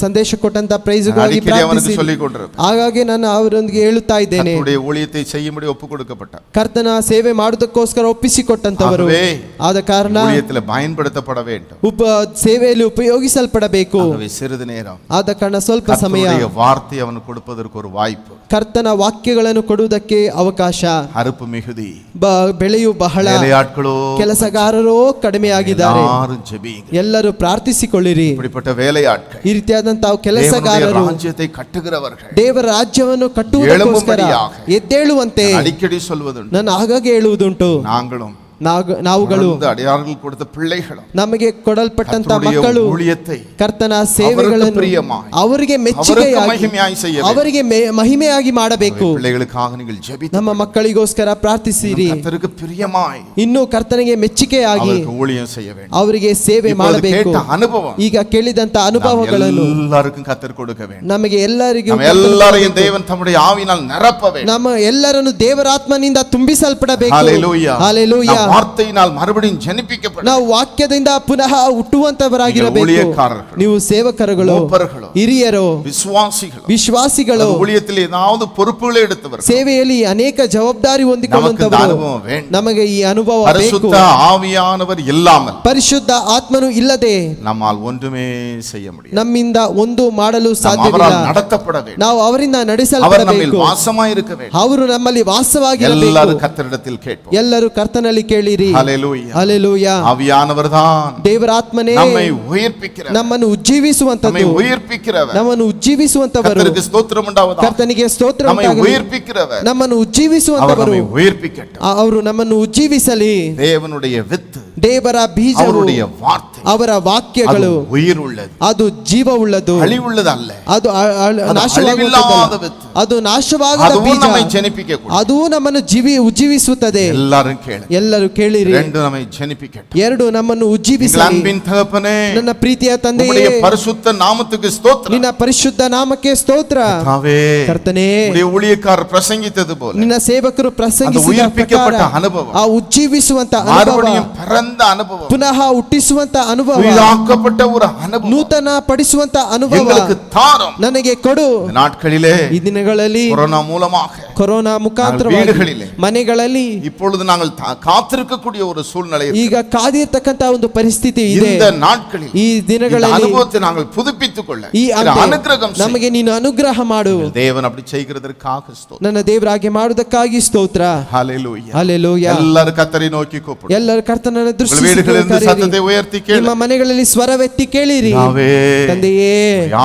S1: ಸಂದೇಶ ಕೊಟ್ಟಂತ ಪ್ರೈಸ್ಗಾಗಿ
S2: அடிக்கடி அவனுக்கு
S1: ಪ್ರಾರ್ಥಿಸಿ.
S2: சொல்லிக் கொண்டிருப்பேன்.
S1: ಹಾಗಾಗಿ ನಾನು ಅವರೊಂದಿಗೆ ಹೇಳುತ್ತಾ ಇದ್ದೇನೆ,
S2: கர்த்தருடைய ஊழியத்தை செய்யும்படி ஒப்புக் கொடுக்கப்பட்டார்.
S1: ಕರ್ತನ ಸೇವೆ ಮಾಡುವುದಕ್ಕೋಸ್ಕರ ಒಪ್ಪಿಸಿಕೊಟ್ಟಂತವರು.
S2: ஆகவே
S1: ಆದ ಕಾರಣ
S2: ஊழியத்தில் பயன்படுத்தப்பட வேண்டும்.
S1: ಸೇವೆಯಲ್ಲಿ ಉಪಯೋಗಿಸಲ್ಪಡಬೇಕು.
S2: ஆகவே சிறிது நேரம்
S1: ಆದ ಕಾರಣ ಸ್ವಲ್ಪ ಸಮಯ
S2: கர்த்தருடைய வார்த்தை அவனுக்கு கொடுப்பதற்கு ஒரு வாய்ப்பு.
S1: ಕರ್ತನ ವಾಕ್ಯಗಳನ್ನು ಕೊಡುವುದಕ್ಕೆ ಅವಕಾಶ.
S2: அறுப்பு மிகுதி,
S1: ಬೆಳೆಯು ಬಹಳ,
S2: வேலையாட்களோ
S1: ಕೆಲಸಗಾರರೋ ಕಡಿಮೆಯಾಗಿದ್ದಾರೆ.
S2: எல்லாரும் ஜெபியுங்க.
S1: ಎಲ್ಲರೂ ಪ್ರಾರ್ಥಿಸಿಕೊಳ್ಳಿರಿ.
S2: இப்படிப்பட்ட வேலையாட்கள்,
S1: ಈ ರೀತಿಯಾದಂತಹ
S2: தேவனுடைய
S1: ಕೆಲಸಗಾರರು
S2: ராஜ்யத்தை கட்டுகிறவர்கள்
S1: ದೇವರ ರಾಜ್ಯವನ್ನು ಕಟ್ಟುವುದಕ್ಕೋಸ್ಕರ
S2: எழும்பும்படியாக
S1: ಎದ್ದೇಳುವಂತೆ
S2: அடிக்கடி சொல்வதுண்டு.
S1: ನಾನು ಆಗಾಗ ಹೇಳುವುದುಂಟು.
S2: நாங்களும்
S1: ನಾವುಗಳು
S2: அடையாளங்கள் கொடுத்த பிள்ளைகளும்
S1: ನಮಗೆ ಕೊಡಲ್ಪಟ್ಟಂತ
S2: கர்த்தருடைய
S1: ಮಕ್ಕಳು
S2: ஊழியத்தை
S1: ಕರ್ತನ ಸೇವೆಗಳನ್ನು
S2: பிரியமாய்,
S1: ಅವರಿಗೆ
S2: அவருக்கு
S1: ಮೆಚ್ಚುಗೆಯಾಗಿ,
S2: மகிமையாய் செய்ய வேண்டும்.
S1: ಅವರಿಗೆ ಮಹಿಮೆಯಾಗಿ ಮಾಡಬೇಕು.
S2: பிள்ளைகளுக்காக நீங்கள் ஜெபித்து
S1: ನಮ್ಮ ಮಕ್ಕಳಿಗೋಸ್ಕರ ಪ್ರಾರ್ಥಿಸಿರಿ.
S2: கர்த்தருக்கு பிரியமாய்
S1: ಇನ್ನು ಕರ್ತನಿಗೆ ಮೆಚ್ಚುಗೆಯಾಗಿ
S2: அவருக்கு ஊழியம் செய்ய வேண்டும்.
S1: ಅವರಿಗೆ ಸೇವೆ
S2: இப்பொழுது
S1: ಮಾಡಬೇಕು.
S2: கேட்ட அனுபவம்
S1: ಈಗ ಕೇಳಿದಂತ ಅನುಭವಗಳನ್ನು
S2: எல்லாருக்கும் கர்த்தர் கொடுக்க வேண்டும்.
S1: ನಮಗೆ ಎಲ್ಲರಿಗೂ
S2: நம்ம எல்லாரையும் தேவன் தம்முடைய ஆவியினால் நிரப்ப வேண்டும்.
S1: ನಮ್ಮ ಎಲ್ಲರನ್ನು ದೇವರಾತ್ಮನಿಂದ ತುಂಬಿಸಲ್ಪಡಬೇಕು.
S2: ஹல்லேலூயா.
S1: ಹಲ್ಲೆಲೂಯಾ.
S2: வார்த்தையினால் மறுபடியும் ஜனிப்பிக்கப்பட்ட
S1: ನಾವು ವಾಕ್ಯದಿಂದ ಪುನಃ ಹುಟ್ಟುವಂತವರಾಗಿರಬೇಕು.
S2: ஊழியக்காரர்கள்,
S1: ನೀವು ಸೇವಕರುಗಳು,
S2: மூப்பர்களோ,
S1: ಹಿರಿಯರು,
S2: விசுவாசிகள்,
S1: ವಿಶ್ವಾಸಿಗಳು,
S2: ஊழியத்தில் ஏதாவது பொறுப்புகளை எடுத்தவர்,
S1: ಸೇವೆಯಲ್ಲಿ ಅನೇಕ ಜವಾಬ್ದಾರಿ
S2: நமக்கு இந்த
S1: ಹೊಂದಿಕೊಳ್ಳುವಂತವರು.
S2: அனுபவம் வேண்டும்.
S1: ನಮಗೆ ಈ ಅನುಭವ ಬೇಕು.
S2: பரிசுத்த ஆவியானவர் இல்லாமல்
S1: ಪರಿಶುದ್ಧ ಆತ್ಮನು ಇಲ್ಲದೆ
S2: நம்மால் ஒன்றுமே செய்ய முடியாது.
S1: ನಮ್ಮಿಂದ ಒಂದು ಮಾಡಲು
S2: நாம்
S1: ಸಾಧ್ಯವಿಲ್ಲ.
S2: அவரால் நடத்தப்பட வேண்டும்.
S1: ನಾವು ಅವರಿಂದ
S2: அவர் நம்மில்
S1: ನಡೆಸಲ್ಪಡಬೇಕು.
S2: வாசமாய் இருக்க வேண்டும்.
S1: ಅವರು ನಮ್ಮಲ್ಲಿ ವಾಸವಾಗಿರಬೇಕು.
S2: எல்லாரும் கர்த்தரிடத்தில் கேட்போம்.
S1: ಎಲ್ಲರೂ ಕರ್ತನಲ್ಲಿ ಕೇಳಿರಿ.
S2: ஹல்லேலூயா.
S1: ಹಲ್ಲೆಲೂಯಾ.
S2: ஆவியானவர்தான்
S1: ದೇವರ ಆತ್ಮನೇ
S2: நம்மை உயிர்ப்பிக்கிறவர்,
S1: ನಮ್ಮನ್ನು
S2: நம்மை
S1: ಉಜ್ಜೀವಿಸುವಂತದ್ದು,
S2: உயிர்ப்பிக்கிறவர்.
S1: ನಮ್ಮನ್ನು ಉಜ್ಜೀವಿಸುವಂತವರು.
S2: கர்த்தருக்கு ஸ்தோத்திரம் உண்டாவதாக.
S1: ಕರ್ತನಿಗೆ ಸ್ತೋತ್ರ
S2: நம்மை
S1: ಉಂಟಾಗಲಿ.
S2: உயிர்ப்பிக்கிறவர்,
S1: ನಮ್ಮನ್ನು
S2: அவர்
S1: ಉಜ್ಜೀವಿಸುವಂತವರು.
S2: நம்மை உயிர்ப்பிக்கட்டும்.
S1: ಅವರು ನಮ್ಮನ್ನು ಉಜ್ಜೀವಿಸಲಿ.
S2: தேவனுடைய வித்து,
S1: ದೇವರ ಬೀಜವು,
S2: அவருடைய வார்த்தை,
S1: ಅವರ
S2: அது
S1: ವಾಕ್ಯಗಳು,
S2: உயிர் உள்ளது,
S1: ಅದು ಜೀವವುಳ್ಳದು,
S2: அழிவுள்ளது அல்ல.
S1: ಅದು
S2: அது
S1: ನಾಶವಾಗುವುದಲ್ಲ.
S2: ಅಳಿವಿಲ್ಲದ ವಿತ್ತು.
S1: ಅದು ನಾಶವಾಗದ
S2: அதுவும்
S1: ಬೀಜ.
S2: நம்மை ஜனிப்பிக்க கூடும்.
S1: ಅದು ನಮ್ಮನ್ನು ಉಜ್ಜೀವಿಸುತ್ತದೆ.
S2: எல்லாரும் கேளு.
S1: ಎಲ್ಲರೂ ಕೇಳಿರಿ.
S2: ரெண்டு நம்மை ஜனிப்பிக்கட்டும்.
S1: ಎರಡು ನಮ್ಮನ್ನು
S2: எங்கள்
S1: ಉಜ್ಜೀವಿಸಲಿ.
S2: அன்பின் தகப்பனே,
S1: ನನ್ನ ಪ್ರೀತಿಯ ತಂದೆಯೇ,
S2: உம்முடைய பரிசுத்த நாமத்துக்கு ஸ்தோத்திரம்.
S1: ನಿನ್ನ ಪರಿಶುದ್ಧ ನಾಮಕ್ಕೆ ಸ್ತೋತ್ರ.
S2: கர்த்தாவே,
S1: ಕರ್ತನೇ,
S2: உம்முடைய ஊழியக்காரர் பிரசங்கித்தது போல
S1: ನಿನ್ನ ಸೇವಕರು
S2: அந்த
S1: ಪ್ರಸಂಗಿಸಿದ
S2: உயிர்ப்பிக்கப்பட்ட
S1: ಪ್ರಕಾರ
S2: அனுபவம்,
S1: ಆ ಉಜ್ಜೀವಿಸುವಂತ ಅನುಭವ,
S2: மறுபடியும் பிறந்த அனுபவம்,
S1: ಪುನಃ ಹುಟ್ಟಿಸುವಂತ ಅನುಭವ,
S2: புதிதாக்கப்பட்ட ஒரு அனுபவம்
S1: ನೂತನ ಪಡಿಸುವಂತ ಅನುಭವ
S2: எங்களுக்கு தாரும்.
S1: ನನಗೆ ಕೊಡು.
S2: இந்த நாட்களிலே
S1: ಈ ದಿನಗಳಲ್ಲಿ
S2: கொரோனா மூலமாக
S1: ಕೊರೋನಾ ಮುಖಾಂತರವಾಗಿ
S2: வீடுகளிலே,
S1: ಮನೆಗಳಲ್ಲಿ
S2: இப்பொழுது நாங்கள் காத்திருக்கக்கூடிய ஒரு சூழ்நிலை இருக்கு.
S1: ಈಗ ಕಾದಿರ್ತಕ್ಕಂತ ಒಂದು ಪರಿಸ್ಥಿತಿ ಇದೆ.
S2: இந்த நாட்களில்
S1: ಈ
S2: இந்த
S1: ದಿನಗಳಲ್ಲಿ
S2: அனுபவத்தை நாங்கள் புதுப்பித்துக் கொள்ள
S1: ಈ
S2: அனுகிரகம் செய்.
S1: ನಮಗೆ ನೀನು ಅನುಗ್ರಹ ಮಾಡು.
S2: தேவன் அப்படி செய்கிறதற்காக ஸ்தோத்திரம்.
S1: ನನ್ನ ದೇವರಾಗೆ ಮಾಡುವುದಕ್ಕಾಗಿ ಸ್ತೋತ್ರ.
S2: ஹல்லேலூயா.
S1: ಹಲ್ಲೆಲೂಯಾ.
S2: எல்லாரும் ಕರ್ತரை நோக்கி கூப்பிடு.
S1: ಎಲ್ಲರೂ ಕರ್ತನನ್ನು
S2: உங்கள்
S1: ದೃಷ್ಟಿಸಿ
S2: வீடுகளிலிருந்து
S1: ಕರೆಯಿರಿ.
S2: சத்தத்தை உயர்த்தி கேளு.
S1: ನಿಮ್ಮ ಮನೆಗಳಲ್ಲಿ ಸ್ವರವೆತ್ತಿ ಕೇಳಿರಿ.
S2: யாவே,
S1: ತಂದೆಯೇ,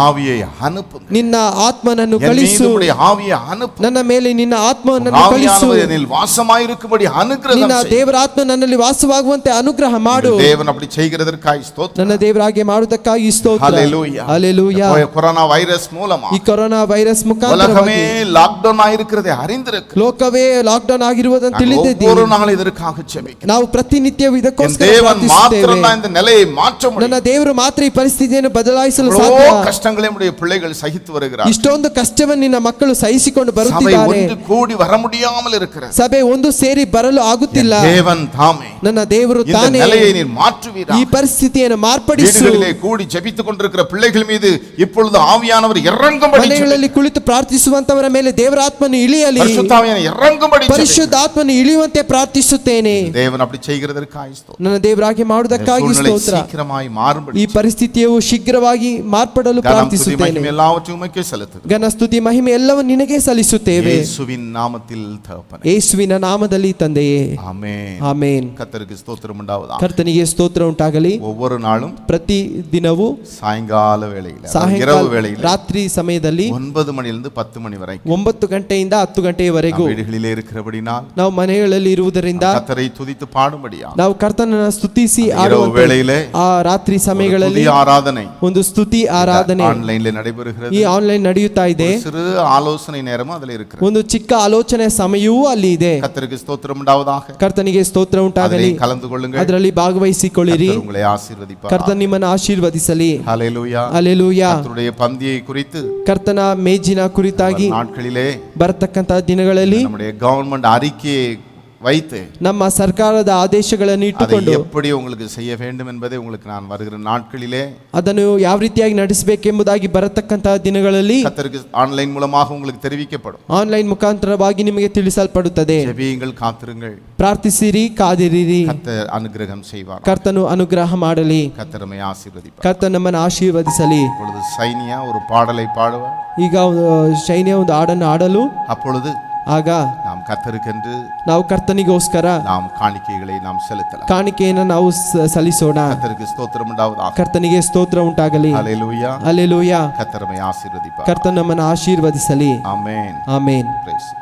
S2: ஆவியை அனுப்பு.
S1: ನಿನ್ನ ಆತ್ಮನನ್ನು
S2: என் மீது
S1: ಕಳಿಸು.
S2: உம்முடைய ஆவியை அனுப்பு.
S1: ನನ್ನ ಮೇಲೆ ನಿನ್ನ ಆತ್ಮವನ್ನು ಕಳಿಸು.
S2: ஆவியானவர் என்னில் வாசமாயிருக்கும்படி அனுகிரகம்
S1: ನಿನ್ನ
S2: செய்.
S1: ದೇವರ ಆತ್ಮ ನನ್ನಲ್ಲಿ ವಾಸವಾಗುವಂತೆ ಅನುಗ್ರಹ ಮಾಡು.
S2: தேவன் அப்படி செய்கிறதற்காய் ஸ்தோத்திரம்.
S1: ನನ್ನ ದೇವರಾಗೆ ಮಾಡುವುದಕ್ಕಾಗಿ ಸ್ತೋತ್ರ.
S2: ஹல்லேலூயா.
S1: ಹಲ್ಲೆಲೂಯಾ.
S2: கொரோனா வைரஸ் மூலமா
S1: ಈ ಕೊರೋನಾ ವೈರಸ್
S2: உலகமே
S1: ಮುಖಾಂತರವಾಗಿ
S2: லாக்டவுன் ஆயிருக்கிறதை அறிந்திருக்கு.
S1: ಲೋಕವೇ ಲಾಕ್ಡೌನ್ ಆಗಿರುವುದನ್ನು
S2: ஒவ்வொரு
S1: ತಿಳಿದಿದ್ದೀವಿ.
S2: நாள் இதற்காக ஜெபிக்கிறோம்.
S1: ನಾವು ಪ್ರತಿನಿತ್ಯ
S2: என்
S1: ಇದಕ್ಕೋಸ್ಕರ
S2: தேவன்
S1: ಪ್ರಾರ್ಥಿಸುತ್ತೇವೆ.
S2: மாத்திரம் தான் இந்த நிலையை மாற்ற
S1: ನನ್ನ
S2: முடியும்.
S1: ದೇವರು ಮಾತ್ರ ಈ ಪರಿಸ್ಥಿತಿಯನ್ನು ಬದಲಾಯಿಸಲು
S2: எவ்வளவோ
S1: ಸಾಧ್ಯ.
S2: கஷ்டங்களை நம்முடைய பிள்ளைகள் சகித்து வருகிறார்.
S1: ಇಷ್ಟೊಂದು ಕಷ್ಟವನ್ನು ನಿನ್ನ ಮಕ್ಕಳು ಸಹಿಸಿಕೊಂಡು
S2: சபை
S1: ಬರುತ್ತಿದ್ದಾರೆ.
S2: ஒன்று கூடி வர முடியாமல் இருக்கிறது.
S1: ಸಭೆ ಒಂದು ಸೇರಿ ಬರಲು ಆಗುತ್ತಿಲ್ಲ.
S2: தேவன் தாமே
S1: ನನ್ನ ದೇವರು
S2: இந்த
S1: ತಾನೇ
S2: நிலையை நீர் மாற்றுவீராக.
S1: ಈ ಪರಿಸ್ಥಿತಿಯನ್ನು ಮಾರ್ಪಡಿಸು.
S2: வீடுகளிலே கூடி ஜெபித்துக் கொண்டிருக்கிற பிள்ளைகள் மீது இப்பொழுது ஆவியானவர் இறங்கும்படி
S1: ಮನೆಗಳಲ್ಲಿ ಕುಳಿತು ಪ್ರಾರ್ಥಿಸುವಂತವರ ಮೇಲೆ ದೇವರ ಆತ್ಮನು ಇಳಿಯಲಿ.
S2: பரிசுத்த ஆவியானவர் இறங்கும்படி
S1: ಪರಿಶುದ್ಧ ಆತ್ಮನು ಇಳಿಯುವಂತೆ ಪ್ರಾರ್ಥಿಸುತ್ತೇನೆ.
S2: தேவன் அப்படி செய்கிறதற்காக ஸ்தோத்திரம்.
S1: ನನ್ನ ದೇವರಾಗಿ ಮಾಡುವುದಕ್ಕಾಗಿ
S2: சூழ்நிலை
S1: ಸ್ತೋತ್ರ.
S2: சீக்கிரமாய் மாறும்படி
S1: ಈ ಪರಿಸ್ಥಿತಿಯು ಶೀಘ್ರವಾಗಿ ಮಾರ್ಪಡಲು
S2: கனம், துதி,
S1: ಪ್ರಾರ್ಥಿಸುತ್ತೇನೆ.
S2: மகிமை எல்லாவற்றையும் உமக்கே செலுத்துகிறேன்.
S1: ಘನ ಸ್ತುತಿ ಮಹಿಮೆ ಎಲ್ಲವನ್ನು ನಿನಗೆ ಸಲ್ಲಿಸುತ್ತೇವೆ.
S2: இயேசுவின் நாமத்தில் தகப்பனே.
S1: ಯೇಸುವಿನ ನಾಮದಲ್ಲಿ ತಂದೆಯೇ,
S2: ஆமென்.
S1: ಆಮೇನ್.
S2: கர்த்தருக்கு ஸ்தோத்திரம் உண்டாவதாக.
S1: ಕರ್ತನಿಗೆ ಸ್ತೋತ್ರ ಉಂಟಾಗಲಿ.
S2: ஒவ்வொரு நாளும்
S1: ಪ್ರತಿ ದಿನವೂ
S2: சாயங்கால வேளையில, இரவு
S1: ಸಾಯಂಕಾಲ
S2: வேளையில
S1: ರಾತ್ರಿ ಸಮಯದಲ್ಲಿ
S2: 9 மணியிலிருந்து 10 மணி வரைக்கும்
S1: 9 ಗಂಟೆಯಿಂದ 10 ಗಂಟೆಯವರೆಗೂ
S2: நாம் வீடுகளிலே இருக்கிறபடினால்
S1: ನಾವು ಮನೆಗಳಲ್ಲಿ ಇರುವುದರಿಂದ
S2: கர்த்தரை துதித்து பாடும்படியா
S1: ನಾವು ಕರ್ತನನ್ನು ಸ್ತುತಿಸಿ
S2: இரவு
S1: ಆಡುವಂತೆ
S2: வேளையிலே
S1: ಆ ರಾತ್ರಿ ಸಮಯಗಳಲ್ಲಿ
S2: புதிய ஆராதனை
S1: ಒಂದು ಸ್ತುತಿ ಆರಾಧನೆ
S2: ஆன்லைன்ல நடைபெறுகிறது.
S1: ಈ ಆನ್ಲೈನ್ ನಡೆಯುತ್ತಾ ಇದೆ.
S2: சிறு ஆலோசனை நேரமும் அதுல இருக்கிறது.
S1: ಒಂದು ಚಿಕ್ಕ ಆಲೋಚನೆ ಸಮಯವೂ ಅಲ್ಲಿ ಇದೆ.
S2: கர்த்தருக்கு ஸ்தோத்திரம் உண்டாவதாக.
S1: ಕರ್ತನಿಗೆ ಸ್ತೋತ್ರ ಉಂಟಾಗಲಿ.
S2: அதிலே கலந்து கொள்ளுங்கள்.
S1: ಅದರಲ್ಲಿ ಭಾಗವಹಿಸಿಕೊಳ್ಳಿರಿ.
S2: கர்த்தர் உங்களை ஆசீர்வதிப்பார்.
S1: ಕರ್ತನ ನಿಮ್ಮನ್ನು ಆಶೀರ್ವದಿಸಲಿ.
S2: ஹல்லேலூயா.
S1: ಹಲ್ಲೆಲೂಯಾ.
S2: கர்த்தருடைய பந்தியை குறித்து
S1: ಕರ್ತನ ಮೇಜಿನ ಕುರಿತಾಗಿ
S2: நாட்களிலே
S1: ಬರತಕ್ಕಂತ ದಿನಗಳಲ್ಲಿ
S2: நம்முடைய கவர்மெண்ட் அறிக்கையை வைத்து
S1: ನಮ್ಮ ಸರ್ಕಾರದ ಆದೇಶಗಳನ್ನು
S2: அதை
S1: ಇಟ್ಟುಕೊಂಡು
S2: எப்படி உங்களுக்கு செய்ய வேண்டும் என்பதை உங்களுக்கு நான் வருகிற நாட்களிலே
S1: ಅದನ್ನು ಯಾವ ರೀತಿಯಾಗಿ ನಡೆಸಬೇಕೆಂಬುದಾಗಿ ಬರತಕ್ಕಂತಹ ದಿನಗಳಲ್ಲಿ
S2: கர்த்தருக்கு ஆன்லைன் மூலமாக உங்களுக்கு தெரிவிக்கப்படும்.
S1: ಆನ್ಲೈನ್ ಮುಖಾಂತರವಾಗಿ ನಿಮಗೆ ತಿಳಿಸಲ್ಪಡುತ್ತದೆ.
S2: ஜெபியுங்கள், காத்திருங்கள்.
S1: ಪ್ರಾರ್ಥಿಸಿರಿ, ಕಾದಿರಿರಿ.
S2: கர்த்தர் அனுகிரகம் செய்வார்.
S1: ಕರ್ತನು ಅನುಗ್ರಹ ಮಾಡಲಿ.
S2: கர்த்தரமை ஆசீர்வதிப்பார்.
S1: ಕರ್ತನ ನಮ್ಮನ್ನು ಆಶೀರ್ವದಿಸಲಿ.
S2: அப்பொழுது சைனியா ஒரு பாடலை பாடுவார்.
S1: ಈಗ ಶೈನ್ಯ ಒಂದು ಹಾಡನ್ನು ಆಡಲು,
S2: அப்பொழுது
S1: ಆಗ
S2: நாம் கர்த்தருக்கென்று
S1: ನಾವು ಕರ್ತನಿಗೋಸ್ಕರ
S2: நாம் ಕಾಣಿಕೆகளை நாம் செலுத்தலாம்.
S1: ಕಾಣಿಕೆಯನ್ನು ನಾವು ಸಲ್ಲಿಸೋಣ.
S2: கர்த்தருக்கு ஸ்தோத்திரம் உண்டாவதாக.
S1: ಕರ್ತನಿಗೆ ಸ್ತೋತ್ರ ಉಂಟಾಗಲಿ.
S2: ஹல்லேலூயா.
S1: ಹಲ್ಲೆಲೂಯಾ.
S2: கர்த்தரமை ஆசீர்வதிப்பார்.
S1: ಕರ್ತನ ನಮ್ಮನ್ನು ಆಶೀರ್ವದಿಸಲಿ.
S2: ஆமென்.
S1: ಆಮೇನ್.
S2: Praise.